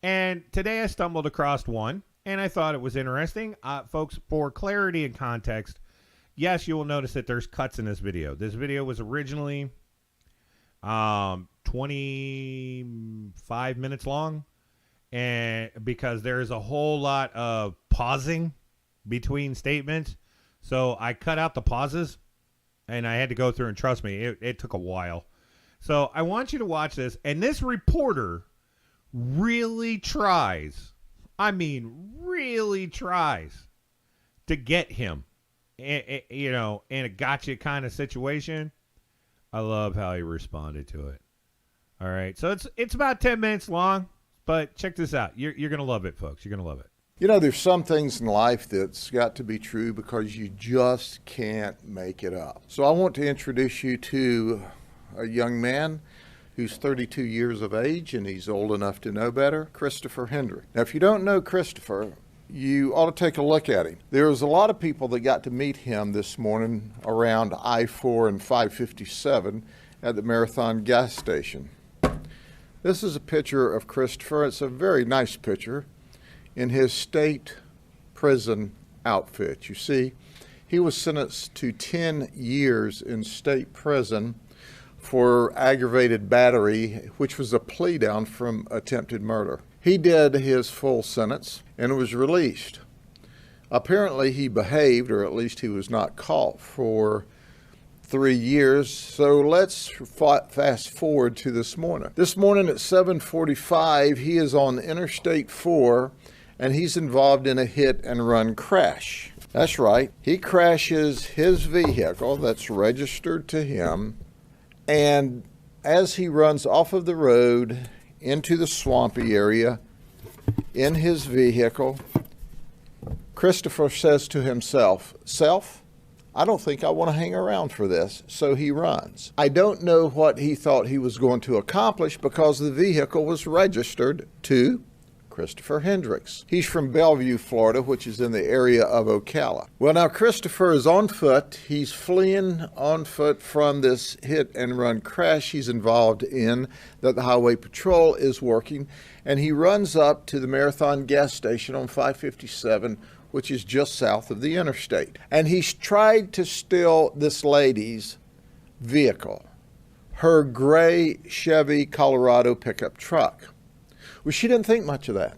And today I stumbled across one, and I thought it was interesting. Folks, for clarity and context, yes, you will notice that there's cuts in this video. This video was originally 25 minutes long, and because there's a whole lot of pausing between statements, so I cut out the pauses, and I had to go through, and trust me, it took a while. So I want you to watch this, and this reporter really tries, really tries to get him, in a gotcha kind of situation. I love how he responded to it. All right, so it's about 10 minutes long, but check this out. You're going to love it, folks. You're going to love it. There's some things in life that's got to be true because you just can't make it up. So I want to introduce you to a young man who's 32 years of age, and he's old enough to know better, Christopher Hendrick. Now, if you don't know Christopher, you ought to take a look at him. There was a lot of people that got to meet him this morning around I-4 and 557 at the Marathon gas station. This is a picture of Christopher. It's a very nice picture in his state prison outfit. You see, he was sentenced to 10 years in state prison for aggravated battery, which was a plea down from attempted murder. He did his full sentence and was released. Apparently he behaved, or at least he was not caught, for 3 years. So let's fast forward to this morning. This morning at 7:45, he is on Interstate 4, and he's involved in a hit and run crash. That's right. He crashes his vehicle that's registered to him, and as he runs off of the road into the swampy area in his vehicle, Christopher says to himself, "Self, I don't think I want to hang around for this," so he runs. I don't know what he thought he was going to accomplish because the vehicle was registered to Christopher Hendricks. He's from Bellevue, Florida, which is in the area of Ocala. Well, now Christopher is on foot. He's fleeing on foot from this hit and run crash he's involved in that the Highway Patrol is working, and he runs up to the Marathon gas station on 557, which is just south of the interstate. And he's tried to steal this lady's vehicle, her gray Chevy Colorado pickup truck. Well, she didn't think much of that.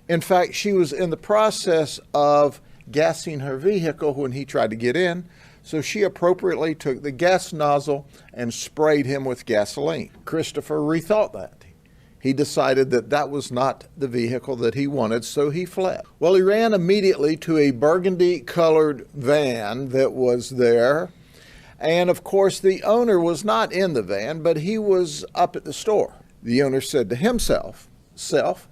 In fact, she was in the process of gassing her vehicle when he tried to get in, so she appropriately took the gas nozzle and sprayed him with gasoline. Christopher rethought that. He decided that that was not the vehicle that he wanted, so he fled. Well, he ran immediately to a burgundy-colored van that was there, and of course the owner was not in the van, but he was up at the store. The owner said to himself, "Self,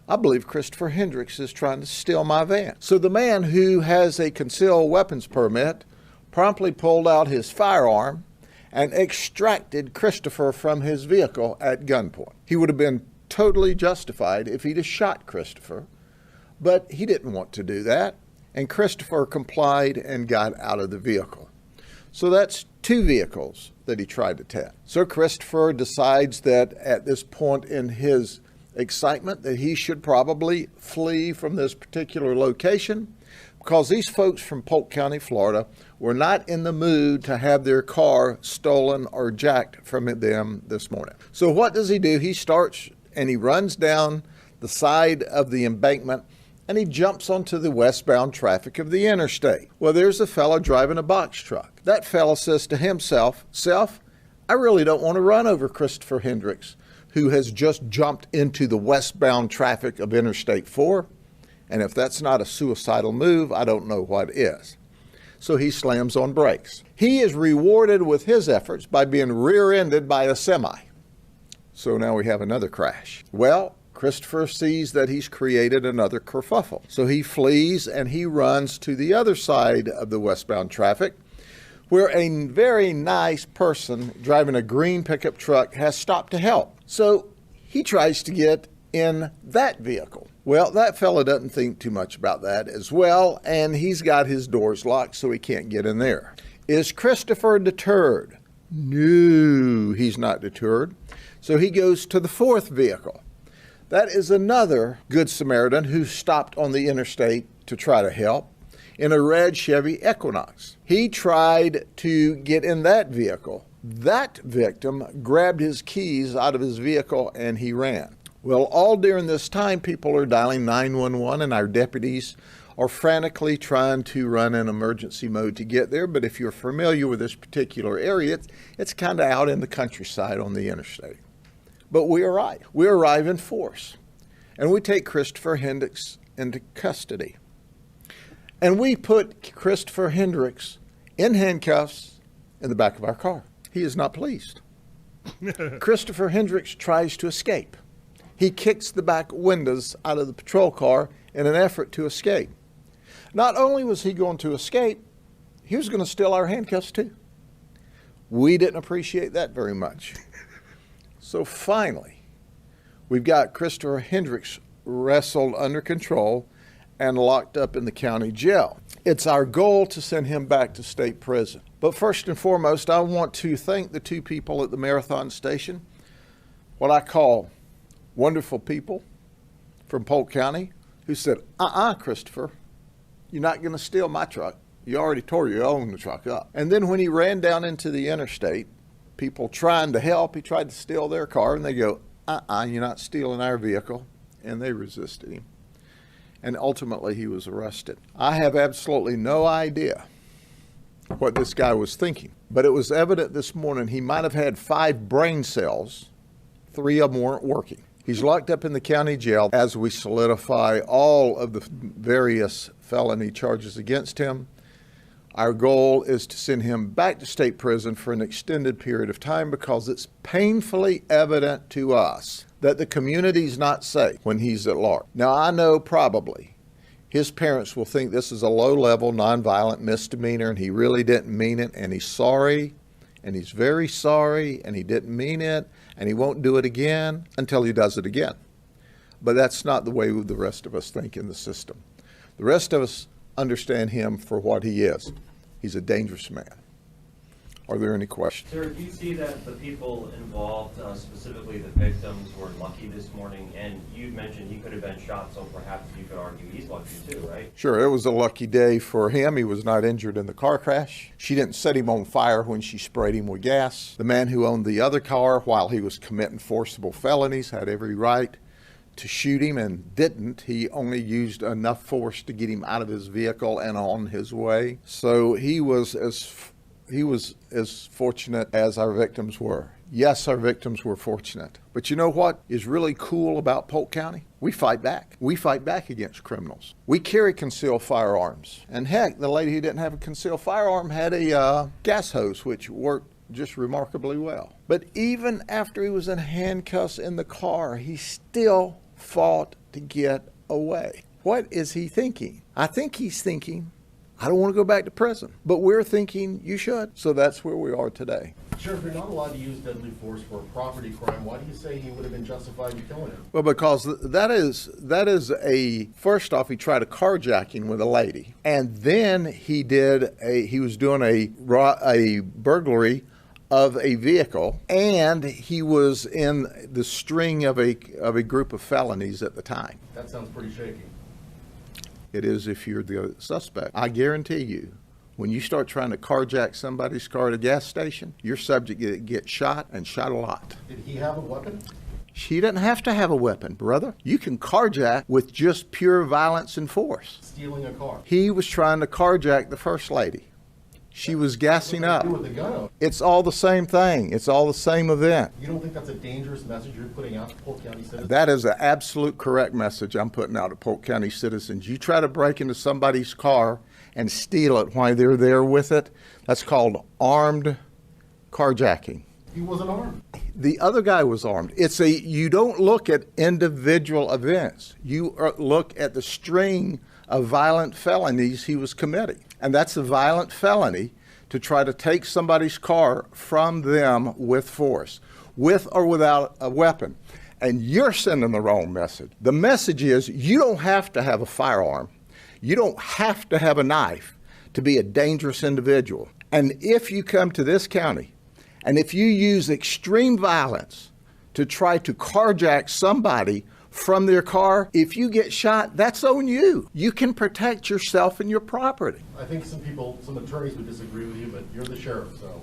I believe Christopher Hendricks is trying to steal my van." So the man, who has a concealed weapons permit, promptly pulled out his firearm and extracted Christopher from his vehicle at gunpoint. He would have been totally justified if he'd have shot Christopher, but he didn't want to do that, and Christopher complied and got out of the vehicle. So that's two vehicles that he tried to tap. So Christopher decides that at this point in his excitement that he should probably flee from this particular location, because these folks from Polk County, Florida, were not in the mood to have their car stolen or jacked from them this morning. So what does he do? He starts and he runs down the side of the embankment and he jumps onto the westbound traffic of the interstate. Well, there's a fellow driving a box truck. That fellow says to himself, "Self, I really don't want to run over Christopher Hendricks, who has just jumped into the westbound traffic of Interstate 4. And if that's not a suicidal move, I don't know what is." So he slams on brakes. He is rewarded with his efforts by being rear-ended by a semi. So now we have another crash. Well, Christopher sees that he's created another kerfuffle. So he flees and he runs to the other side of the westbound traffic, where a very nice person driving a green pickup truck has stopped to help. So he tries to get in that vehicle. Well, that fella doesn't think too much about that as well, and he's got his doors locked so he can't get in there. Is Christopher deterred? No, he's not deterred. So he goes to the fourth vehicle. That is another Good Samaritan who stopped on the interstate to try to help in a red Chevy Equinox. He tried to get in that vehicle. That victim grabbed his keys out of his vehicle and he ran. Well, all during this time, people are dialing 911 and our deputies are frantically trying to run in emergency mode to get there. But if you're familiar with this particular area, it's kind of out in the countryside on the interstate. But we arrive. We arrive in force. And we take Christopher Hendricks into custody. And we put Christopher Hendricks in handcuffs in the back of our car. He is not pleased. Christopher Hendricks tries to escape. He kicks the back windows out of the patrol car in an effort to escape. Not only was he going to escape, he was going to steal our handcuffs too. We didn't appreciate that very much. So finally, we've got Christopher Hendricks wrestled under control and locked up in the county jail. It's our goal to send him back to state prison. But first and foremost, I want to thank the two people at the Marathon station, what I call wonderful people from Polk County, who said, Christopher, you're not going to steal my truck. You already tore your own truck up. And then when he ran down into the interstate, people trying to help, he tried to steal their car, and they go, you're not stealing our vehicle. And they resisted him. And ultimately, he was arrested. I have absolutely no idea what this guy was thinking, but it was evident this morning he might have had 5 brain cells. 3 of them weren't working. He's locked up in the county jail as we solidify all of the various felony charges against him. Our goal is to send him back to state prison for an extended period of time because it's painfully evident to us that the community's not safe when he's at large. Now, I know probably his parents will think this is a low-level, nonviolent misdemeanor, and he really didn't mean it, and he's sorry, and he's very sorry, and he didn't mean it, and he won't do it again until he does it again. But that's not the way the rest of us think in the system. The rest of us understand him for what he is. He's a dangerous man. Are there any questions? Sir, do you see that the people involved, specifically the victims, were lucky this morning? And you mentioned he could have been shot, so perhaps you could argue he's lucky too, right? Sure, it was a lucky day for him. He was not injured in the car crash. She didn't set him on fire when she sprayed him with gas. The man who owned the other car, while he was committing forcible felonies, had every right to shoot him and didn't. He only used enough force to get him out of his vehicle and on his way. So he was as fortunate as our victims were. Yes, our victims were fortunate. But you know what is really cool about Polk County? We fight back. We fight back against criminals. We carry concealed firearms. And heck, the lady who didn't have a concealed firearm had a gas hose, which worked just remarkably well. But even after he was in handcuffs in the car, he still fought to get away. What is he thinking? I think he's thinking, I don't want to go back to prison. But we're thinking you should. So that's where we are today. Sheriff, you're not allowed to use deadly force for a property crime. Why do you say he would have been justified in killing him? Well, because that is first off, he tried a carjacking with a lady. And then he was doing a burglary of a vehicle, and he was in the string of a group of felonies at the time. That sounds pretty shaky. It is if you're the suspect. I guarantee you, when you start trying to carjack somebody's car at a gas station, you're subject to get shot, and shot a lot. Did he have a weapon? She didn't have to have a weapon, brother. You can carjack with just pure violence and force. Stealing a car. He was trying to carjack the First Lady. She was gassing up. What does that have to do with the gun? It's all the same thing. It's all the same event. You don't think that's a dangerous message you're putting out to Polk County citizens? That is an absolute correct message I'm putting out to Polk County citizens. You try to break into somebody's car and steal it while they're there with it, that's called armed carjacking. He wasn't armed. The other guy was armed. You don't look at individual events. You look at the string of violent felonies he was committing. And that's a violent felony to try to take somebody's car from them with force, with or without a weapon. And you're sending the wrong message. The message is you don't have to have a firearm. You don't have to have a knife to be a dangerous individual. And if you come to this county and if you use extreme violence to try to carjack somebody from their car, if you get shot, that's on you. You can protect yourself and your property. I think some attorneys would disagree with you, but you're the sheriff, so.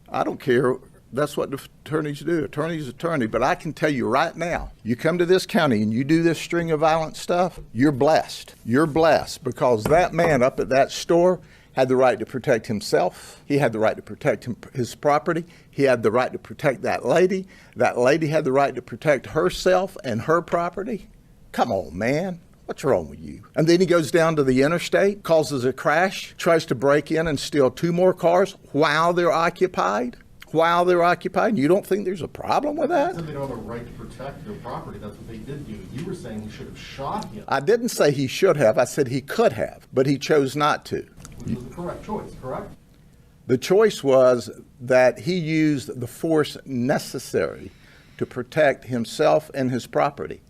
I don't care. That's what the attorneys do. Attorney's attorney. But I can tell you right now, you come to this county and you do this string of violent stuff, you're blessed. You're blessed because that man up at that store had the right to protect himself. He had the right to protect his property. He had the right to protect that lady. That lady had the right to protect herself and her property. Come on, man. What's wrong with you? And then he goes down to the interstate, causes a crash, tries to break in and steal 2 more cars while they're occupied. You don't think there's a problem with that? They said they don't have a right to protect their property. That's what they did do. You were saying he should have shot him. I didn't say he should have. I said he could have, but he chose not to. Which was the correct choice, correct? The choice was that he used the force necessary to protect himself and his property.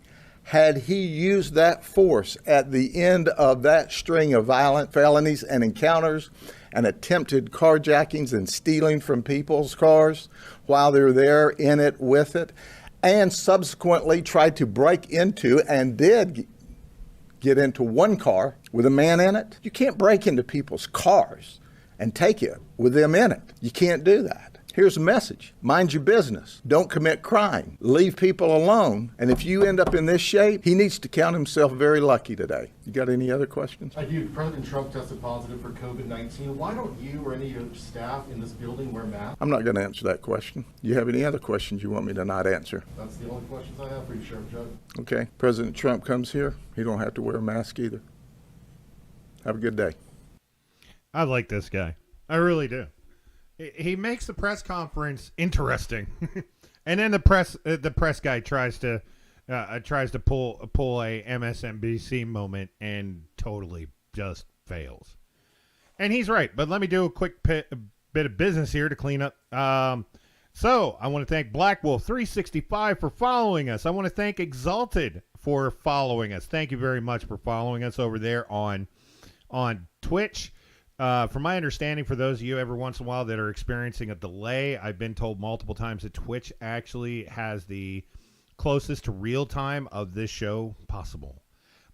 Had he used that force at the end of that string of violent felonies and encounters and attempted carjackings and stealing from people's cars while they're there in it with it, and subsequently tried to break into and did get into one car with a man in it, you can't break into people's cars and take it with them in it. You can't do that. Here's a message. Mind your business. Don't commit crime. Leave people alone. And if you end up in this shape, he needs to count himself very lucky today. You got any other questions? I do. President Trump tested positive for COVID-19. Why don't you or any of your staff in this building wear masks? I'm not going to answer that question. You have any other questions you want me to not answer? That's the only questions I have for you, Sheriff Judd. Okay. President Trump comes here. He don't have to wear a mask either. Have a good day. I like this guy. I really do. He makes the press conference interesting, and then the press guy tries to pull a MSNBC moment and totally just fails. And he's right. But let me do a quick bit of business here to clean up. So I want to thank Black Wolf 365 for following us. I want to thank Exalted for following us. Thank you very much for following us over there on Twitch. From my understanding, for those of you every once in a while that are experiencing a delay, I've been told multiple times that Twitch actually has the closest to real time of this show possible.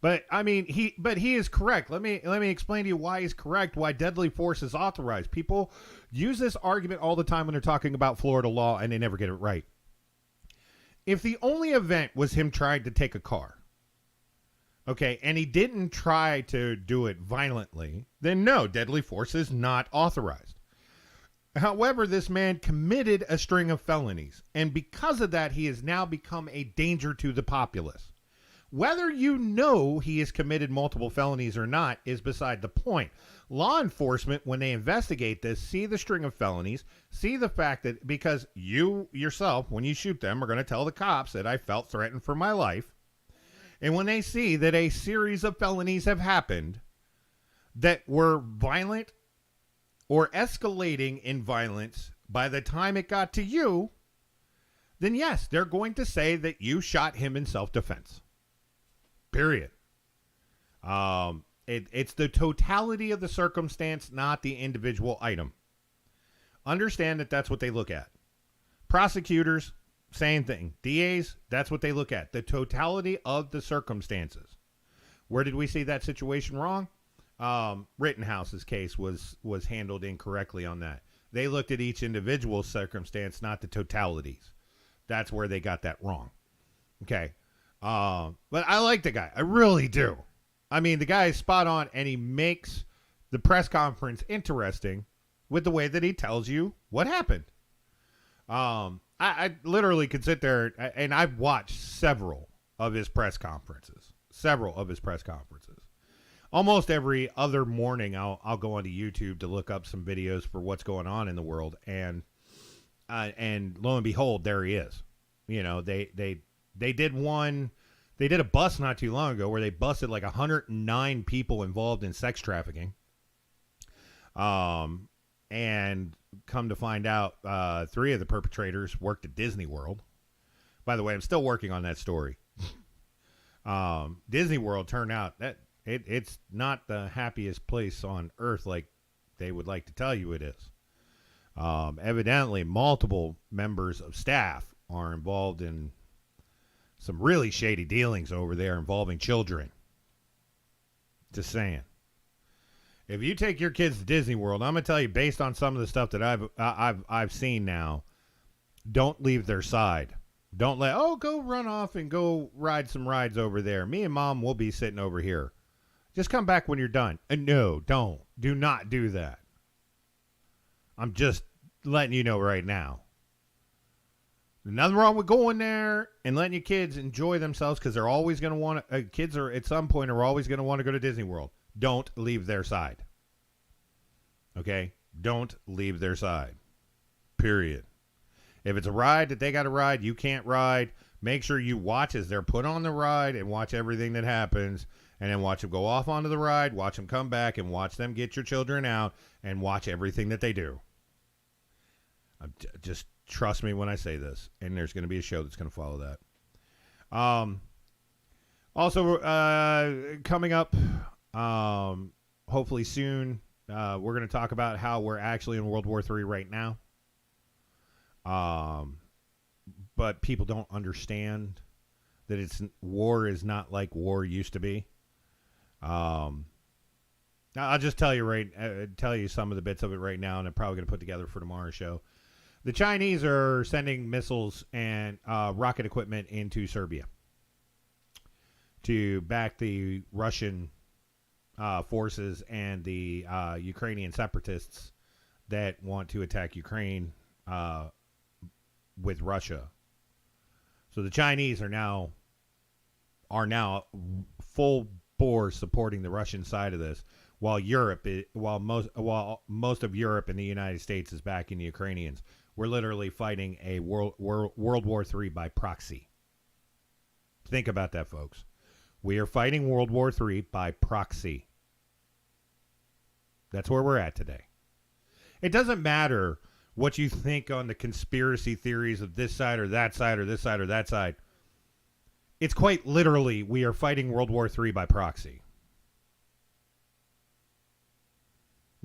But I mean, he is correct. Let me explain to you why he's correct. Why deadly force is authorized. People use this argument all the time when they're talking about Florida law, and they never get it right. If the only event was him trying to take a car, okay, and he didn't try to do it violently, then no, deadly force is not authorized. However, this man committed a string of felonies, and because of that, he has now become a danger to the populace. Whether you know he has committed multiple felonies or not is beside the point. Law enforcement, when they investigate this, see the string of felonies, see the fact that because you yourself, when you shoot them, are going to tell the cops that I felt threatened for my life. And when they see that a series of felonies have happened that were violent or escalating in violence by the time it got to you, then yes, they're going to say that you shot him in self-defense. Period. It's the totality of the circumstance, not the individual item. Understand that that's what they look at. Prosecutors, same thing. DAs, that's what they look at. The totality of the circumstances. Where did we see that situation wrong? Rittenhouse's case was handled incorrectly on that. They looked at each individual circumstance, not the totalities. That's where they got that wrong. Okay. But I like the guy. I really do. I mean, the guy is spot on, and he makes the press conference interesting with the way that he tells you what happened. I literally could sit there, and I've watched several of his press conferences. Almost every other morning, I'll go onto YouTube to look up some videos for what's going on in the world, and lo and behold, there he is. You know, they did one. They did a bust not too long ago where they busted like 109 people involved in sex trafficking. And come to find out, 3 of the perpetrators worked at Disney World. By the way, I'm still working on that story. Disney World turned out that it's not the happiest place on earth like they would like to tell you it is. Evidently, multiple members of staff are involved in some really shady dealings over there involving children. Just saying. If you take your kids to Disney World, I'm gonna tell you, based on some of the stuff that I've seen now, don't leave their side. Don't go run off and go ride some rides over there. Me and Mom will be sitting over here. Just come back when you're done. No, don't. Do not do that. I'm just letting you know right now. There's nothing wrong with going there and letting your kids enjoy themselves, because they're always going to want to, kids are at some point are always going to want to go to Disney World. Don't leave their side. Okay? Don't leave their side. Period. If it's a ride that they got to ride, you can't ride. Make sure you watch as they're put on the ride and watch everything that happens, and then watch them go off onto the ride, watch them come back, and watch them get your children out, and watch everything that they do. Just trust me when I say this, and there's going to be a show that's going to follow that. Also, coming up, hopefully soon, we're going to talk about how we're actually in World War III right now. But people don't understand that war is not like war used to be. I'll just tell you some of the bits of it right now, and I'm probably going to put together for tomorrow's show. The Chinese are sending missiles and rocket equipment into Serbia to back the Russian forces and the Ukrainian separatists that want to attack Ukraine with Russia. So the Chinese are now full bore supporting the Russian side of this, while most of Europe and the United States is backing the Ukrainians. We're literally fighting a World War III by proxy. Think about that, folks. We are fighting World War III by proxy. That's where we're at today. It doesn't matter what you think on the conspiracy theories of this side or that side or this side or that side. It's quite literally, we are fighting World War III by proxy.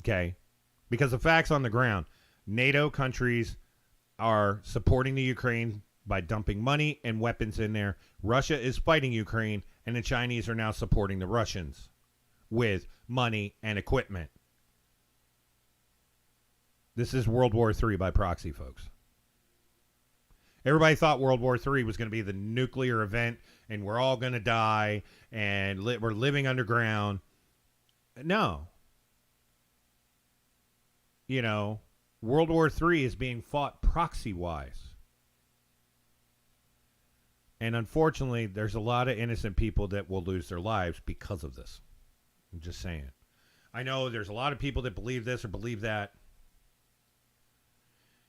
Okay? Because the facts on the ground, NATO countries are supporting the Ukraine by dumping money and weapons in there. Russia is fighting Ukraine, and the Chinese are now supporting the Russians with money and equipment. This is World War III by proxy, folks. Everybody thought World War III was going to be the nuclear event, and we're all going to die, and we're living underground. No. You know, World War III is being fought proxy-wise. And unfortunately, there's a lot of innocent people that will lose their lives because of this. I'm just saying. I know there's a lot of people that believe this or believe that.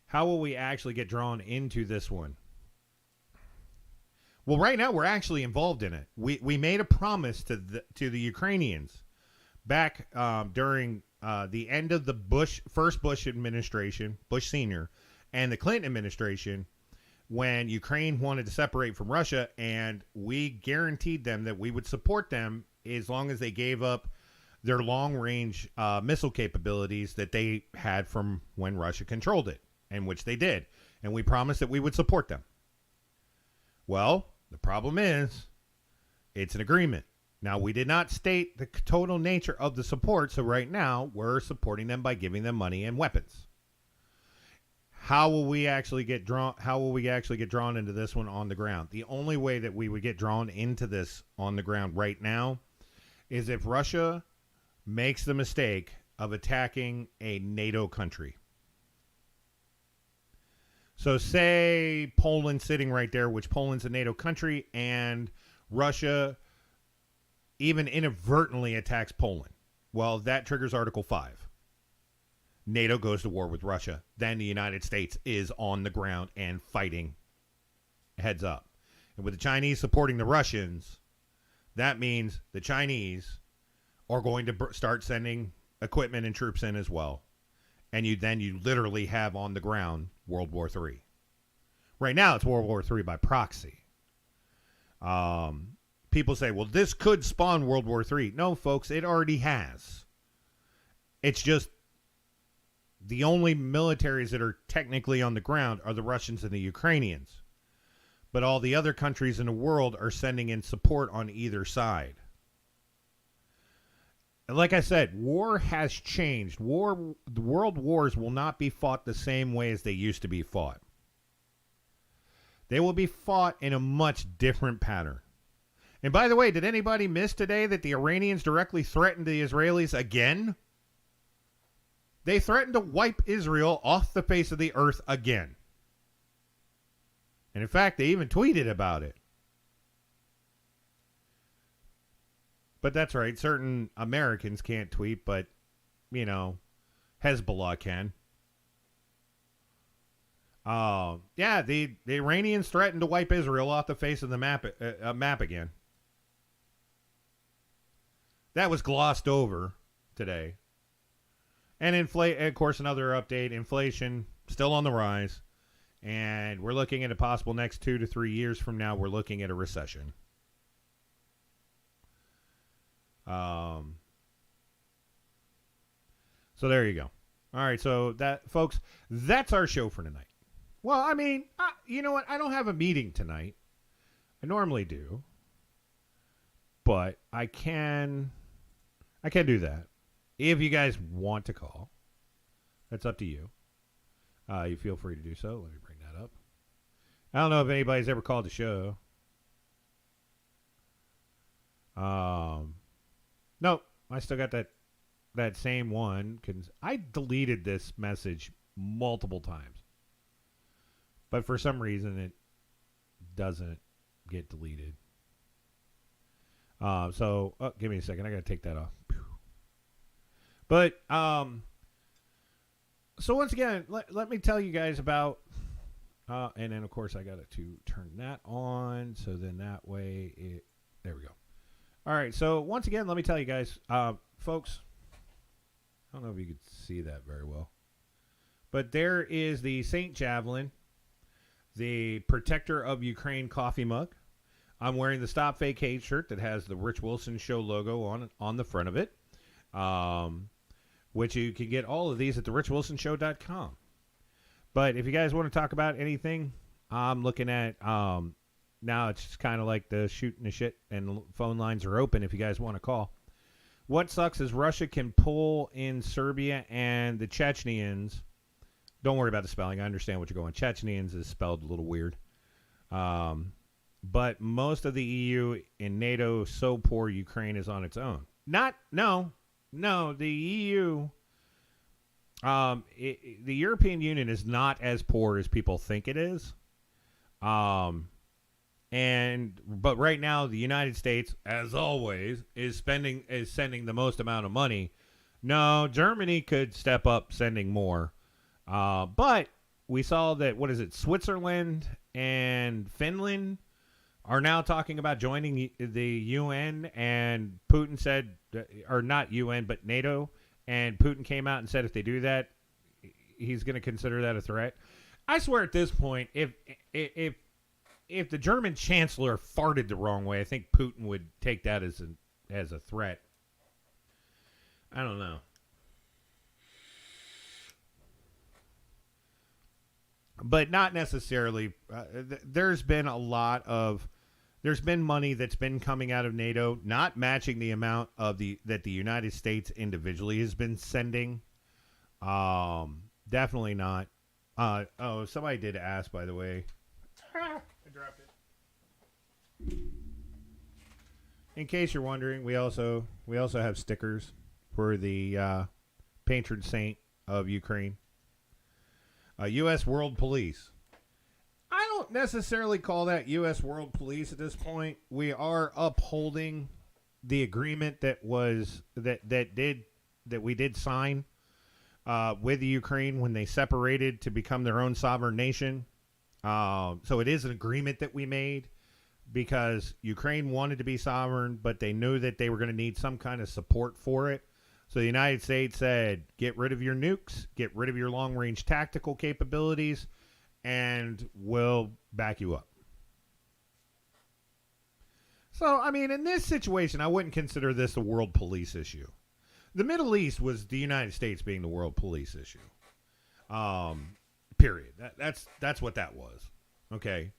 How will we actually get drawn into this one? Well, right now we're actually involved in it. We made a promise to the Ukrainians back during the end of the first Bush administration, Bush Sr., and the Clinton administration, when Ukraine wanted to separate from Russia, and we guaranteed them that we would support them as long as they gave up their long-range missile capabilities that they had from when Russia controlled it, and which they did. And we promised that we would support them. Well, the problem is, it's an agreement. Now, we did not state the total nature of the support, so right now we're supporting them by giving them money and weapons. How will we actually get drawn into this one on the ground? The only way that we would get drawn into this on the ground right now is if Russia makes the mistake of attacking a NATO country. So say Poland's sitting right there, which Poland's a NATO country, and Russia even inadvertently attacks Poland. Well, that triggers Article 5. NATO goes to war with Russia. Then the United States is on the ground and fighting heads up. And with the Chinese supporting the Russians, that means the Chinese are going to start sending equipment and troops in as well. And you literally have on the ground World War III. Right now, it's World War III by proxy. People say, well, this could spawn World War III. No, folks, it already has. It's just the only militaries that are technically on the ground are the Russians and the Ukrainians. But all the other countries in the world are sending in support on either side. And like I said, war has changed. The world wars will not be fought the same way as they used to be fought. They will be fought in a much different pattern. And by the way, did anybody miss today that the Iranians directly threatened the Israelis again? They threatened to wipe Israel off the face of the earth again. And in fact, they even tweeted about it. But that's right. Certain Americans can't tweet, but, Hezbollah can. Yeah, the Iranians threatened to wipe Israel off the face of the map again. That was glossed over today. And of course, another update, inflation still on the rise. And we're looking at a possible next 2 to 3 years from now, we're looking at a recession. So there you go. All right, so that, folks, that's our show for tonight. Well, I mean, you know what? I don't have a meeting tonight. I normally do. But I can do that. If you guys want to call, that's up to you. You feel free to do so. Let me bring that up. I don't know if anybody's ever called the show. No, I still got that same one. I deleted this message multiple times. But for some reason, it doesn't get deleted. Give me a second. I got to take that off. But so once again, let me tell you guys about, and then of course I got to turn that on, so then that way there we go. All right, so once again, let me tell you guys, folks, I don't know if you could see that very well, but there is the St. Javelin, the Protector of Ukraine coffee mug. I'm wearing the Stop Fake Hate shirt that has the Rich Wilson Show logo on the front of it, which you can get all of these at therichwilsonshow.com. But if you guys want to talk about anything, I'm looking at, now it's kind of like the shooting the shit, and phone lines are open if you guys want to call. What sucks is Russia can pull in Serbia and the Chechenians. Don't worry about the spelling. I understand what you're going. Chechenians is spelled a little weird. But most of the EU and NATO so poor Ukraine is on its own. No, the EU, the European Union is not as poor as people think it is. But right now the United States, as always, is sending the most amount of money. No, Germany could step up sending more. But we saw that, Switzerland and Finland are now talking about joining the UN, and Putin said, or not UN, but NATO, and Putin came out and said if they do that, he's going to consider that a threat. I swear at this point, if the German chancellor farted the wrong way, I think Putin would take that as a threat. I don't know. But not necessarily. There's been money that's been coming out of NATO, not matching the amount of that the United States individually has been sending. Definitely not. Somebody did ask, by the way. I dropped it. In case you're wondering, we also have stickers for the patron saint of Ukraine. U.S. World Police. I don't necessarily call that U.S. World Police at this point. We are upholding the agreement that we did sign with the Ukraine when they separated to become their own sovereign nation. So it is an agreement that we made because Ukraine wanted to be sovereign, but they knew that they were going to need some kind of support for it. So the United States said, get rid of your nukes, get rid of your long-range tactical capabilities, and we'll back you up. So, I mean, in this situation, I wouldn't consider this a world police issue. The Middle East was the United States being the world police issue. Period. That's what that was. Okay.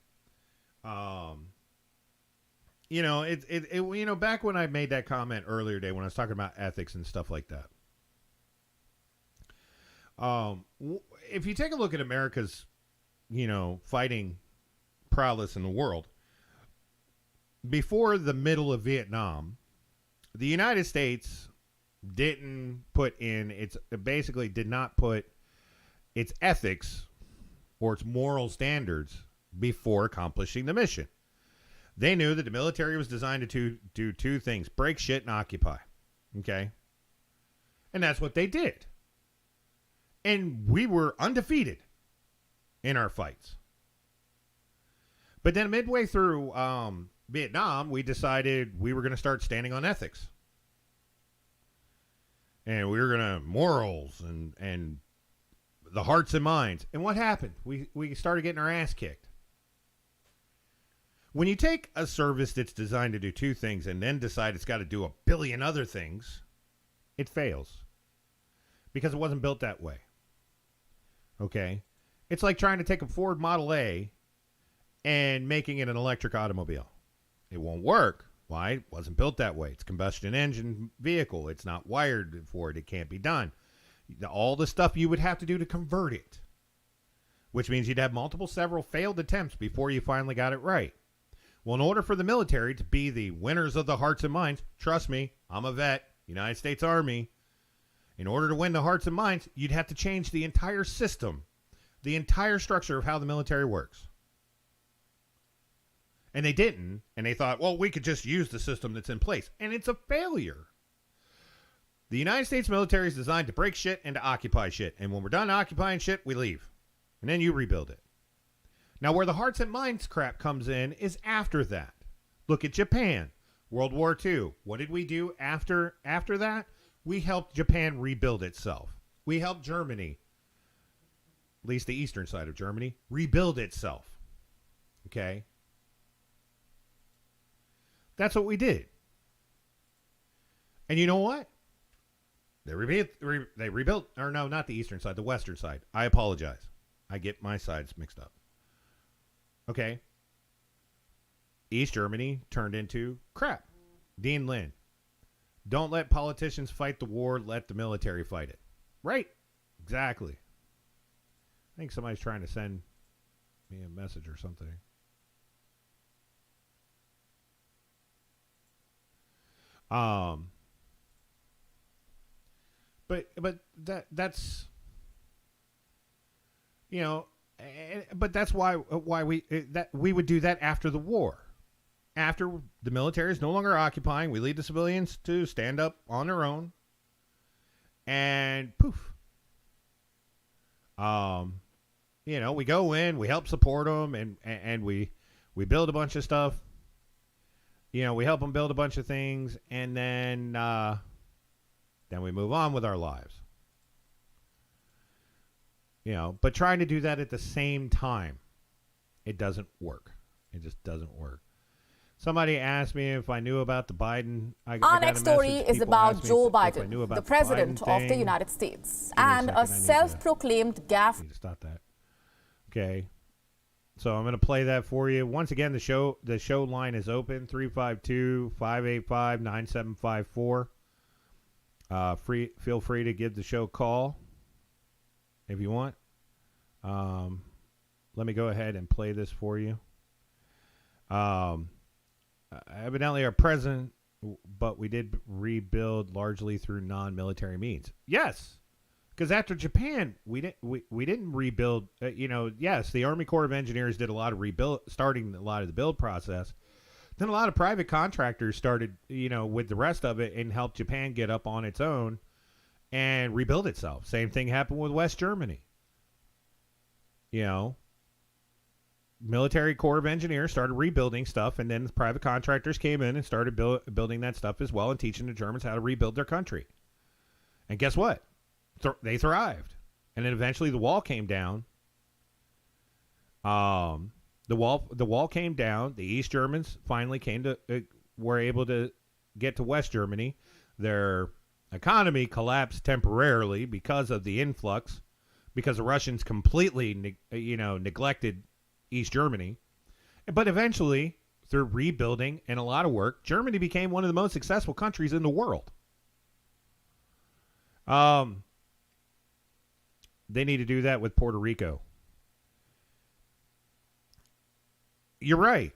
Back when I made that comment earlier today when I was talking about ethics and stuff like that. If you take a look at America's, fighting prowess in the world, before the middle of Vietnam, the United States did not put its ethics or its moral standards before accomplishing the mission. They knew that the military was designed to do two things: break shit and occupy. Okay? And that's what they did. And we were undefeated in our fights. But then midway through Vietnam, we decided we were going to start standing on ethics. And we were going to morals and the hearts and minds. And what happened? We started getting our ass kicked. When you take a service that's designed to do two things and then decide it's got to do a billion other things, it fails. Because it wasn't built that way. Okay? It's like trying to take a Ford Model A and making it an electric automobile. It won't work. Why? It wasn't built that way. It's a combustion engine vehicle. It's not wired for it. It can't be done. All the stuff you would have to do to convert it. Which means you'd have several failed attempts before you finally got it right. Well, in order for the military to be the winners of the hearts and minds, trust me, I'm a vet, United States Army. In order to win the hearts and minds, you'd have to change the entire system, the entire structure of how the military works. And they didn't, and they thought, well, we could just use the system that's in place. And it's a failure. The United States military is designed to break shit and to occupy shit. And when we're done occupying shit, we leave. And then you rebuild it. Now, where the hearts and minds crap comes in is after that. Look at Japan. World War II. What did we do after that? We helped Japan rebuild itself. We helped Germany, at least the eastern side of Germany, rebuild itself. Okay? That's what we did. And you know what? They rebuilt, or no, not the eastern side, the western side. I apologize. I get my sides mixed up. Okay. East Germany turned into crap. Dean Lin. Don't let politicians fight the war, let the military fight it. Right. Exactly. I think somebody's trying to send me a message or something. But that's, you know, but that's why we would do that after the war. After the military is no longer occupying, we lead the civilians to stand up on their own, and poof. You know, we go in, we help support them, and we build a bunch of stuff. You know, we help them build a bunch of things, and then we move on with our lives. You know, but trying to do that at the same time, it doesn't work. It just doesn't work. Somebody asked me if I knew about the Biden. Our next story is about Joe Biden, the president of the United States, and a self-proclaimed gaffe. Need to stop that. Okay. So I'm going to play that for you. Once again, the show line is open, 352-585-9754. Feel free to give the show a call if you want. Let me go ahead and play this for you. Evidently our president, but we did rebuild largely through non-military means. Yes, because after Japan, we didn't rebuild. Yes, the Army Corps of Engineers did a lot of starting a lot of the build process. Then a lot of private contractors started, with the rest of it and helped Japan get up on its own and rebuild itself. Same thing happened with West Germany. Military Corps of Engineers started rebuilding stuff, and then the private contractors came in and started building that stuff as well and teaching the Germans how to rebuild their country. And guess what? They thrived. And then eventually the wall came down. The wall came down. The East Germans finally were able to get to West Germany. Their economy collapsed temporarily because of the influx, because the Russians completely, neglected East Germany. But eventually, through rebuilding and a lot of work, Germany became one of the most successful countries in the world. They need to do that with Puerto Rico. You're right.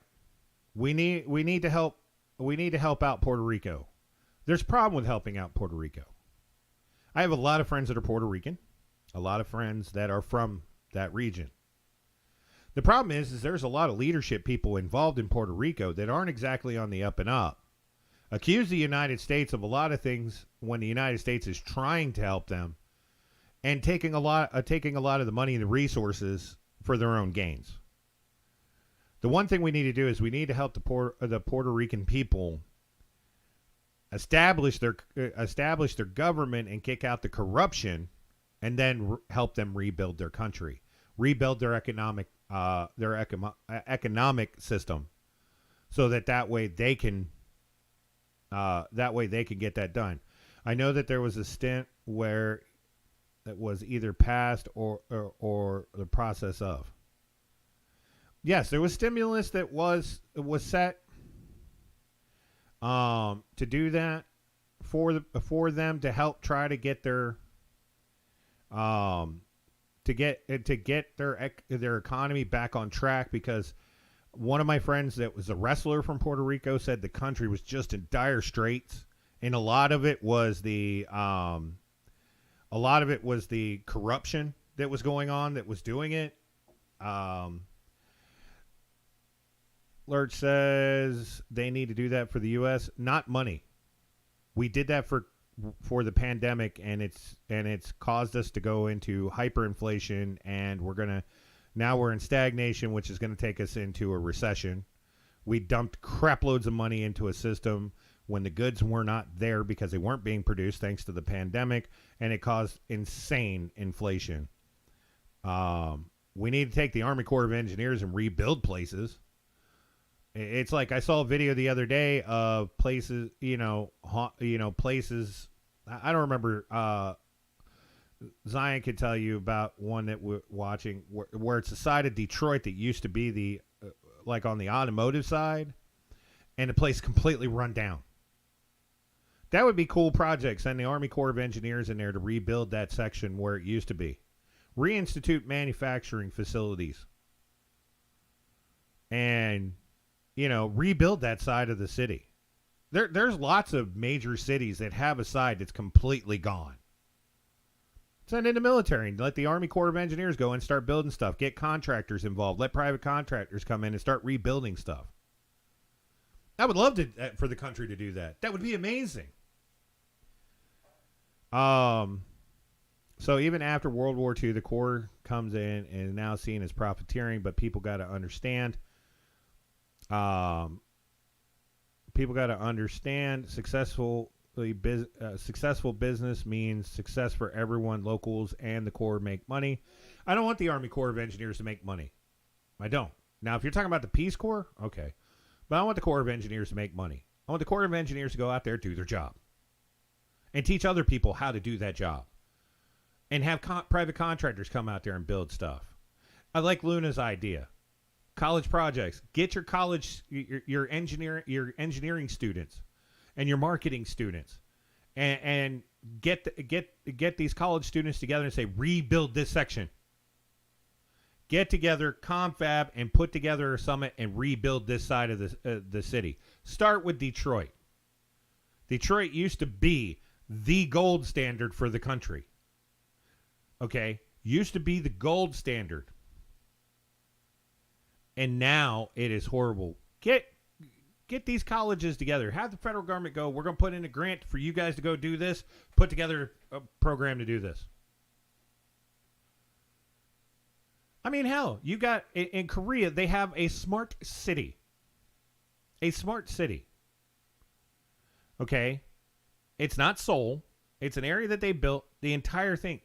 We need to help out Puerto Rico. There's a problem with helping out Puerto Rico. I have a lot of friends that are Puerto Rican, a lot of friends that are from that region. The problem is there's a lot of leadership people involved in Puerto Rico that aren't exactly on the up and up. Accuse the United States of a lot of things when the United States is trying to help them, and taking a lot of the money and the resources for their own gains. The one thing we need to do is we need to help the Puerto Rican people establish their government and kick out the corruption, and then help them rebuild their country, rebuild their economic system, so that way they can get that done. I know that there was a stint where that was either passed or the process of. Yes, there was stimulus that was set to do that for them to help try to get their to get their economy back on track, because one of my friends that was a wrestler from Puerto Rico said the country was just in dire straits, and a lot of it was the corruption that was going on that was doing it. Lurch says they need to do that for the U.S. Not money. We did that for for the pandemic, and it's caused us to go into hyperinflation, and now we're in stagnation, which is going to take us into a recession. We dumped crap loads of money into a system when the goods were not there because they weren't being produced thanks to the pandemic, and it caused insane inflation. We need to take the Army Corps of Engineers and rebuild places. It's like I saw a video the other day of places, places. I don't remember. Zion could tell you about one that we're watching where it's the side of Detroit that used to be the like on the automotive side, and the place completely run down. That would be cool project. Send the Army Corps of Engineers in there to rebuild that section where it used to be. Reinstitute manufacturing facilities. And, rebuild that side of the city. There's lots of major cities that have a side that's completely gone. Send in the military and let the Army Corps of Engineers go and start building stuff. Get contractors involved. Let private contractors come in and start rebuilding stuff. I would love for the country to do that. That would be amazing. So even after World War II, the Corps comes in and is now seen as profiteering, but people got to understand. Successful business means success for everyone. Locals and the Corps make money. I don't want the Army Corps of Engineers to make money. I don't. Now, if you're talking about the Peace Corps, okay. But I want the Corps of Engineers to make money. I want the Corps of Engineers to go out there, do their job, and teach other people how to do that job, and have private contractors come out there and build stuff. I like Luna's idea. College projects. Get your college, your engineering students, and your marketing students, and get these college students together and say, rebuild this section. Get together, confab, and put together a summit and rebuild this side of the city. Start with Detroit. Detroit used to be the gold standard for the country. Okay? Used to be the gold standard. And now it is horrible. Get these colleges together. Have the federal government go, we're going to put in a grant for you guys to go do this. Put together a program to do this. I mean, hell, you got, in Korea, they have a smart city. A smart city. Okay? It's not Seoul. It's an area that they built. The entire thing.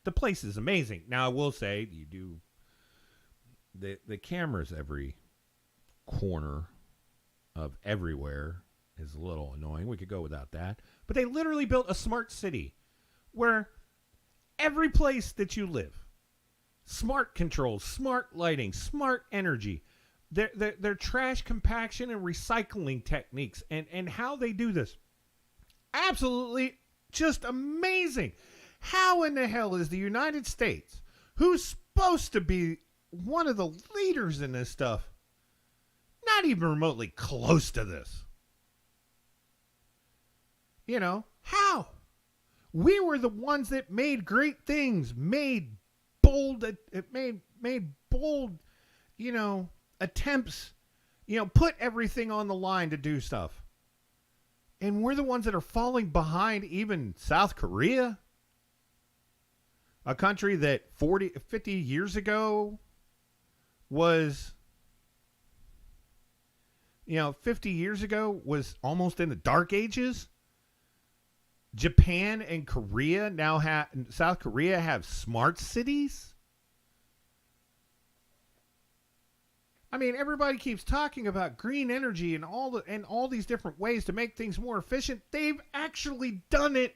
The place is amazing. Now, I will say, you do, the cameras every corner of everywhere is a little annoying. We could go without that. But they literally built a smart city where every place that you live, smart controls, smart lighting, smart energy, their trash compaction and recycling techniques, and how they do this. Absolutely just amazing. How in the hell is the United States, who's supposed to be one of the leaders in this stuff, not even remotely close to this? How? We were the ones that made great things, made bold, attempts, put everything on the line to do stuff. And we're the ones that are falling behind even South Korea, a country that 50 years ago was, 50 years ago was almost in the dark ages. Japan and Korea now South Korea have smart cities. I mean, everybody keeps talking about green energy and all these different ways to make things more efficient. They've actually done it.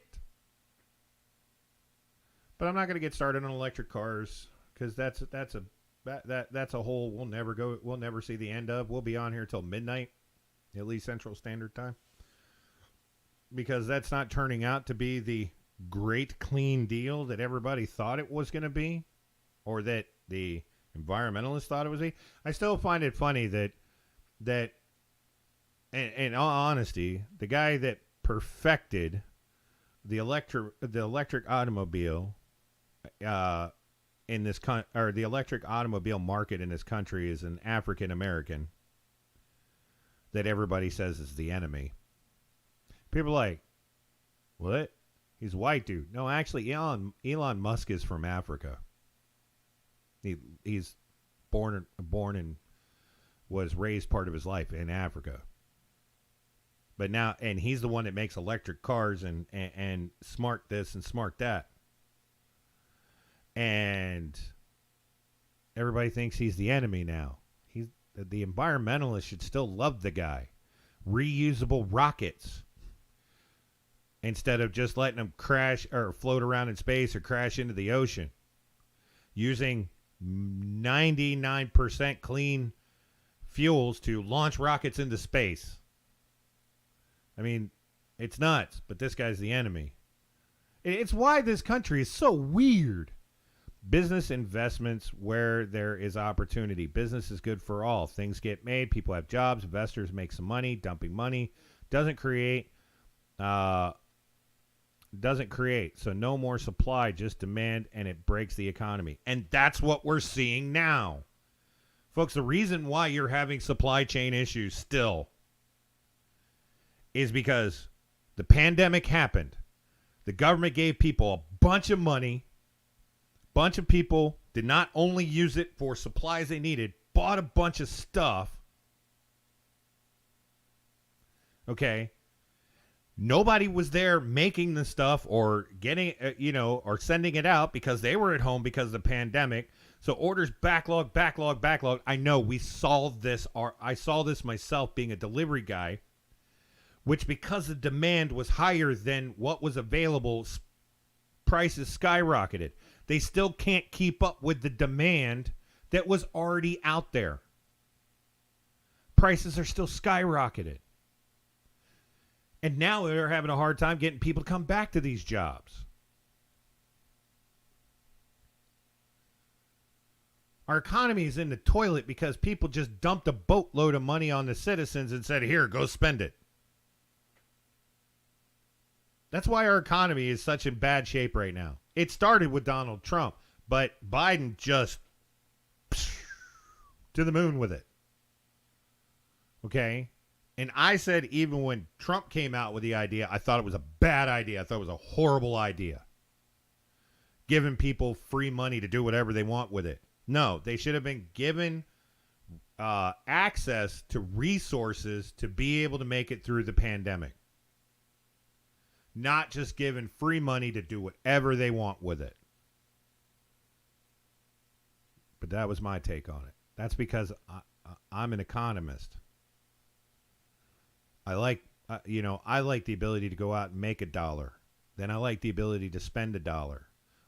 But I'm not going to get started on electric cars because that's a hole we'll never see the end of. We'll be on here till midnight, at least Central Standard Time. Because that's not turning out to be the great clean deal that everybody thought it was going to be, or that the environmentalists thought it was. I still find it funny that in all honesty, the guy that perfected the electric automobile in this or the electric automobile market in this country is an African American that everybody says is the enemy. People are like, what? He's a white dude. No, actually, Elon Musk is from Africa. He's born and was raised part of his life in Africa. But now, and he's the one that makes electric cars and smart this and smart that. And everybody thinks he's the enemy now. The environmentalists should still love the guy. Reusable rockets. Instead of just letting them crash or float around in space or crash into the ocean. Using 99% clean fuels to launch rockets into space. I mean, it's nuts, but this guy's the enemy. It's why this country is so weird. Business investments where there is opportunity. Business is good for all. Things get made. People have jobs. Investors make some money. Dumping money doesn't create. So no more supply, just demand, and it breaks the economy. And that's what we're seeing now. Folks, the reason why you're having supply chain issues still is because the pandemic happened. The government gave people a bunch of money. Bunch of people did not only use it for supplies they needed, bought a bunch of stuff. Okay. Nobody was there making the stuff or getting, or sending it out because they were at home because of the pandemic. So orders backlog. I know we solved this, or I saw this myself being a delivery guy, which because the demand was higher than what was available, prices skyrocketed. They still can't keep up with the demand that was already out there. Prices are still skyrocketed. And now they're having a hard time getting people to come back to these jobs. Our economy is in the toilet because people just dumped a boatload of money on the citizens and said, here, go spend it. That's why our economy is such in bad shape right now. It started with Donald Trump, but Biden just to the moon with it. Okay? And I said even when Trump came out with the idea, I thought it was a bad idea. I thought it was a horrible idea. Giving people free money to do whatever they want with it. No, they should have been given access to resources to be able to make it through the pandemic. Not just given free money to do whatever they want with it. But that was my take on it. That's because I'm an economist. I like the ability to go out and make $1. Then I like the ability to spend $1.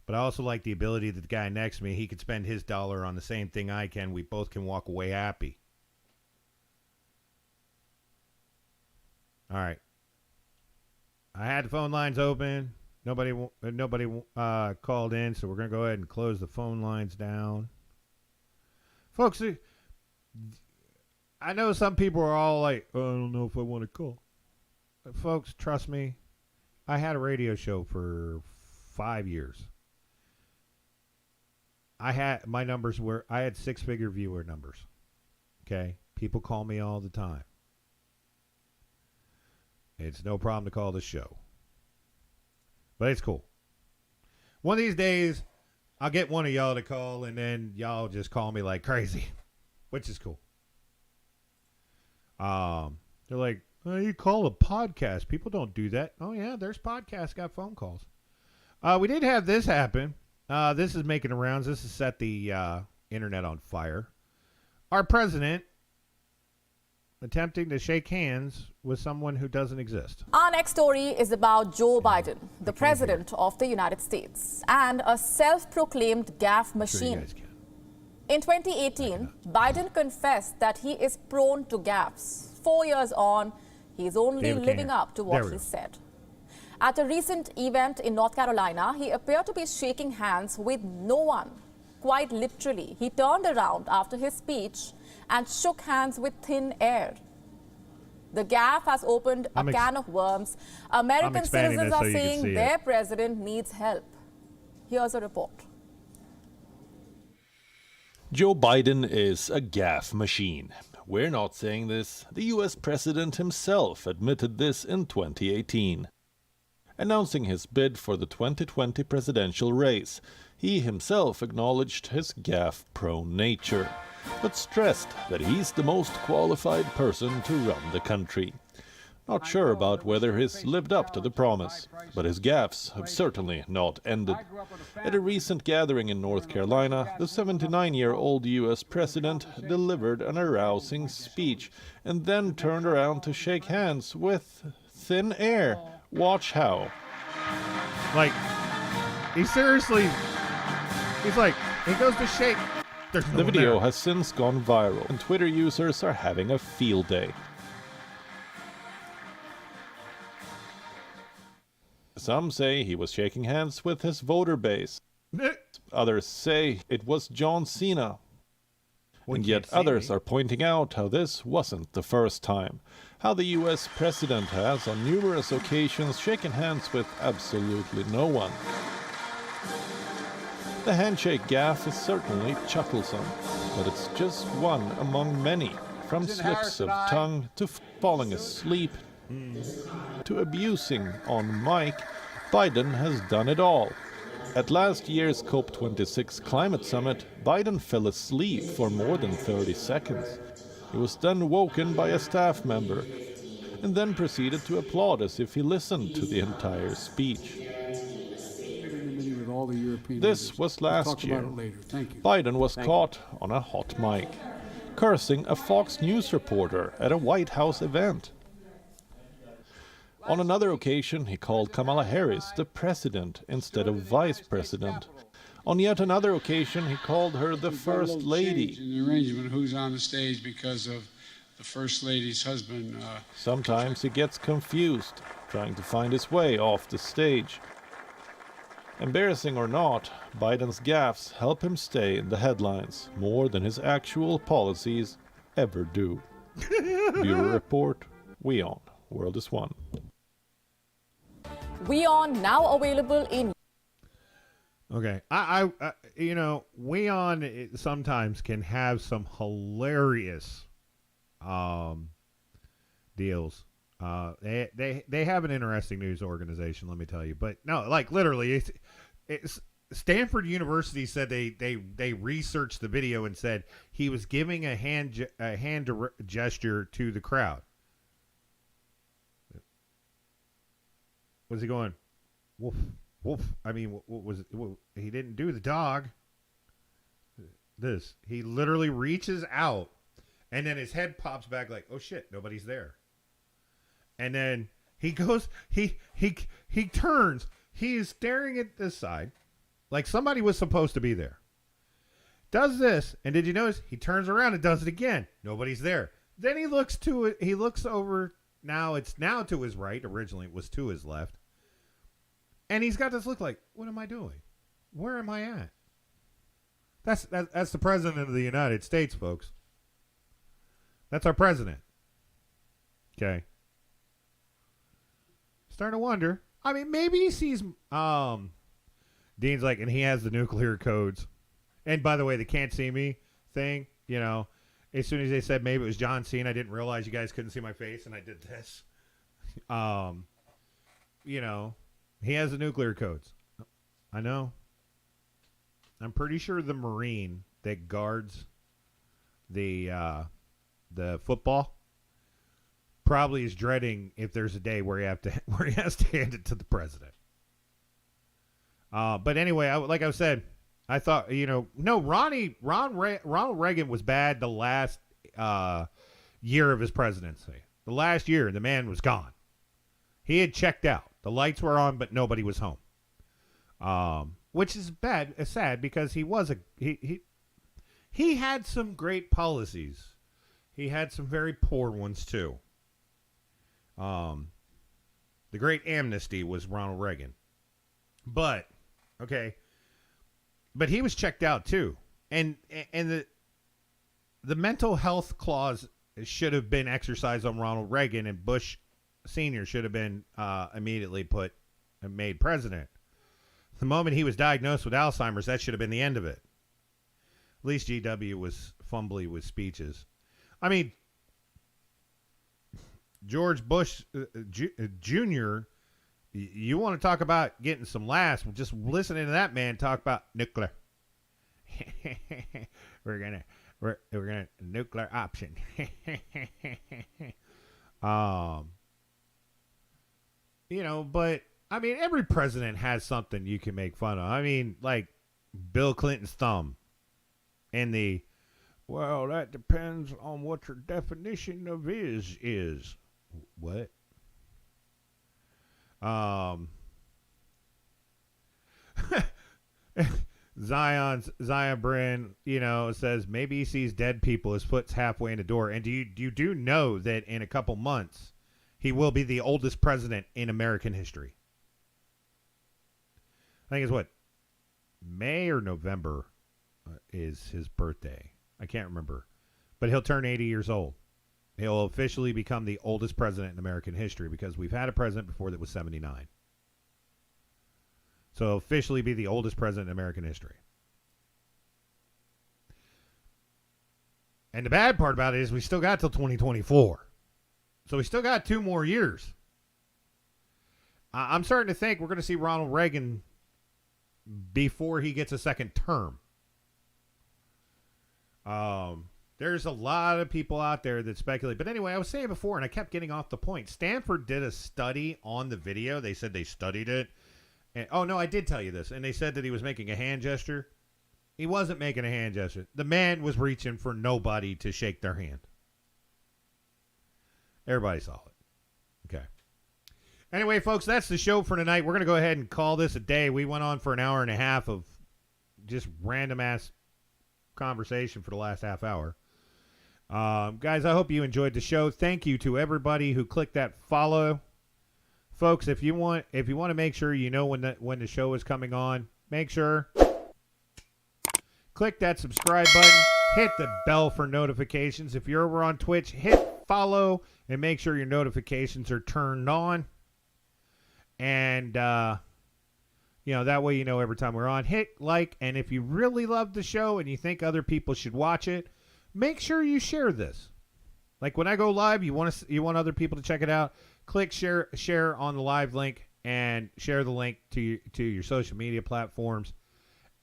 But I also like the ability that the guy next to me, he could spend his $1 on the same thing I can. We both can walk away happy. All right. I had the phone lines open. Nobody called in, so we're going to go ahead and close the phone lines down. Folks, I know some people are all like, oh, I don't know if I want to call. But folks, trust me, I had a radio show for 5 years. I had 6-figure viewer numbers. Okay? People call me all the time. It's no problem to call the show. But it's cool. One of these days, I'll get one of y'all to call, and then y'all just call me like crazy, which is cool. They're like, oh, you call a podcast. People don't do that. Oh, yeah, there's podcasts, got phone calls. We did have this happen. This is making the rounds. This has set the internet on fire. Our president attempting to shake hands with someone who doesn't exist. Our next story is about Joe Biden, the president of the United States, and a self-proclaimed gaffe machine. In 2018, Biden confessed that he is prone to gaffes. 4 years on, he is only living up to what he said. At a recent event in North Carolina, he appeared to be shaking hands with no one. Quite literally, he turned around after his speech and shook hands with thin air. The gaffe has opened a can of worms. American citizens are saying their president needs help. Here's a report. Joe Biden is a gaffe machine. We're not saying this. The US president himself admitted this in 2018. announcing his bid for the 2020 presidential race. He himself acknowledged his gaffe-prone nature, but stressed that he's the most qualified person to run the country. Not sure about whether he's lived up to the promise, but his gaffes have certainly not ended. At a recent gathering in North Carolina, the 79-year-old U.S. president delivered an arousing speech and then turned around to shake hands with thin air. Watch how. Like, he goes to shake. There's no The one video there. has since gone viral, and Twitter users are having a field day. Some say he was shaking hands with his voter base. Others say it was John Cena. And yet others are pointing out how this wasn't the first time. How the US president has on numerous occasions shaken hands with absolutely no one. The handshake gaffe is certainly chucklesome, but it's just one among many, from slips of tongue to falling asleep to abusing on mic. Biden has done it all. At last year's COP26 climate summit, Biden fell asleep for more than 30 seconds. He was then woken by a staff member and then proceeded to applaud as if he listened to the entire speech. This was last year. Biden was caught on a hot mic, cursing a Fox News reporter at a White House event. On another occasion, he called Kamala Harris the president instead of vice president. On yet another occasion, he called her the first lady. In the arrangement, who's on the stage because of the first lady's husband. Sometimes he gets confused, trying to find his way off the stage. Embarrassing or not, Biden's gaffes help him stay in the headlines more than his actual policies ever do. Bureau Report, We On, World is One. We On, now available in. Okay, I We On sometimes can have some hilarious deals. They have an interesting news organization, let me tell you. But no, like literally, it's Stanford University said they researched the video and said he was giving a hand gesture to the crowd. Was he going, woof, woof? I mean, what was it? He didn't do the dog. He literally reaches out, and then his head pops back like, oh shit, nobody's there. And then he goes, he turns. He is staring at this side, like somebody was supposed to be there. Does this, and did you notice? He turns around and does it again. Nobody's there. Then he looks to it. He looks over. Now it's to his right. Originally it was to his left. And he's got this look like, what am I doing? Where am I at? That's the president of the United States, folks. That's our president. Okay. Starting to wonder. I mean, maybe he sees Dean's like, and he has the nuclear codes. And by the way, the can't see me thing, as soon as they said maybe it was John Cena, I didn't realize you guys couldn't see my face, and I did this. He has the nuclear codes. I know. I'm pretty sure the Marine that guards the football probably is dreading if there's a day where he has to hand it to the president. But anyway, like I said, I thought Ronald Reagan was bad the last year of his presidency. The last year, the man was gone. He had checked out. The lights were on, but nobody was home. Which is sad because he was he had some great policies. He had some very poor ones too. The great amnesty was Ronald Reagan. But he was checked out too. And the mental health clause should have been exercised on Ronald Reagan, and Bush Sr. should have been immediately made president. The moment he was diagnosed with Alzheimer's, that should have been the end of it. At least GW was fumbly with speeches. I mean, George Bush Jr. You want to talk about getting some laughs? Just listening to that man talk about nuclear. we're gonna nuclear option. But I mean, every president has something you can make fun of. I mean, like Bill Clinton's thumb, and well, that depends on what your definition of is. What? Zion Bryn, says maybe he sees dead people. His foot's halfway in the door. And do you know that in a couple months he will be the oldest president in American history? I think it's what, May or November is his birthday. I can't remember, but he'll turn 80 years old. He'll officially become the oldest president in American history because we've had a president before that was 79. So he'll officially be the oldest president in American history. And the bad part about it is we still got till 2024. So we still got 2 more years. I'm starting to think we're going to see Ronald Reagan before he gets a second term. There's a lot of people out there that speculate. But anyway, I was saying before, and I kept getting off the point. Stanford did a study on the video. They said they studied it. And, oh, no, I did tell you this. And they said that he was making a hand gesture. He wasn't making a hand gesture. The man was reaching for nobody to shake their hand. Everybody saw it. Okay. Anyway, folks, that's the show for tonight. We're going to go ahead and call this a day. We went on for an hour and a half of just random-ass conversation for the last half hour. Guys, I hope you enjoyed the show. Thank you to everybody who clicked that follow. Folks, if you want to make sure you know when the show is coming on, make sure click that subscribe button, hit the bell for notifications. If you're over on Twitch, hit follow and make sure your notifications are turned on. And that way you know every time we're on. Hit like, and if you really love the show and you think other people should watch it, make sure you share this. Like when I go live, you want other people to check it out. Click share on the live link and share the link to your social media platforms,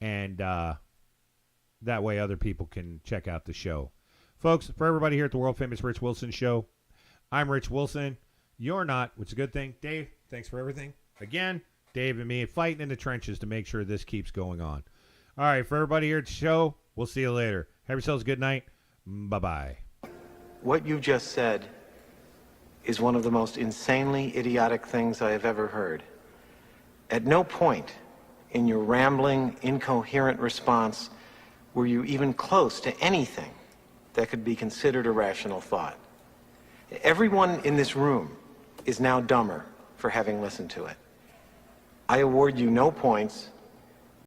and that way other people can check out the show. Folks, for everybody here at the world famous Rich Wilson Show, I'm Rich Wilson. You're not, which is a good thing. Dave, thanks for everything. Again, Dave and me fighting in the trenches to make sure this keeps going on. All right, for everybody here at the show, we'll see you later. Have yourselves a good night. Bye-bye. What you just said is one of the most insanely idiotic things I have ever heard. At no point in your rambling, incoherent response were you even close to anything that could be considered a rational thought. Everyone in this room is now dumber for having listened to it. I award you no points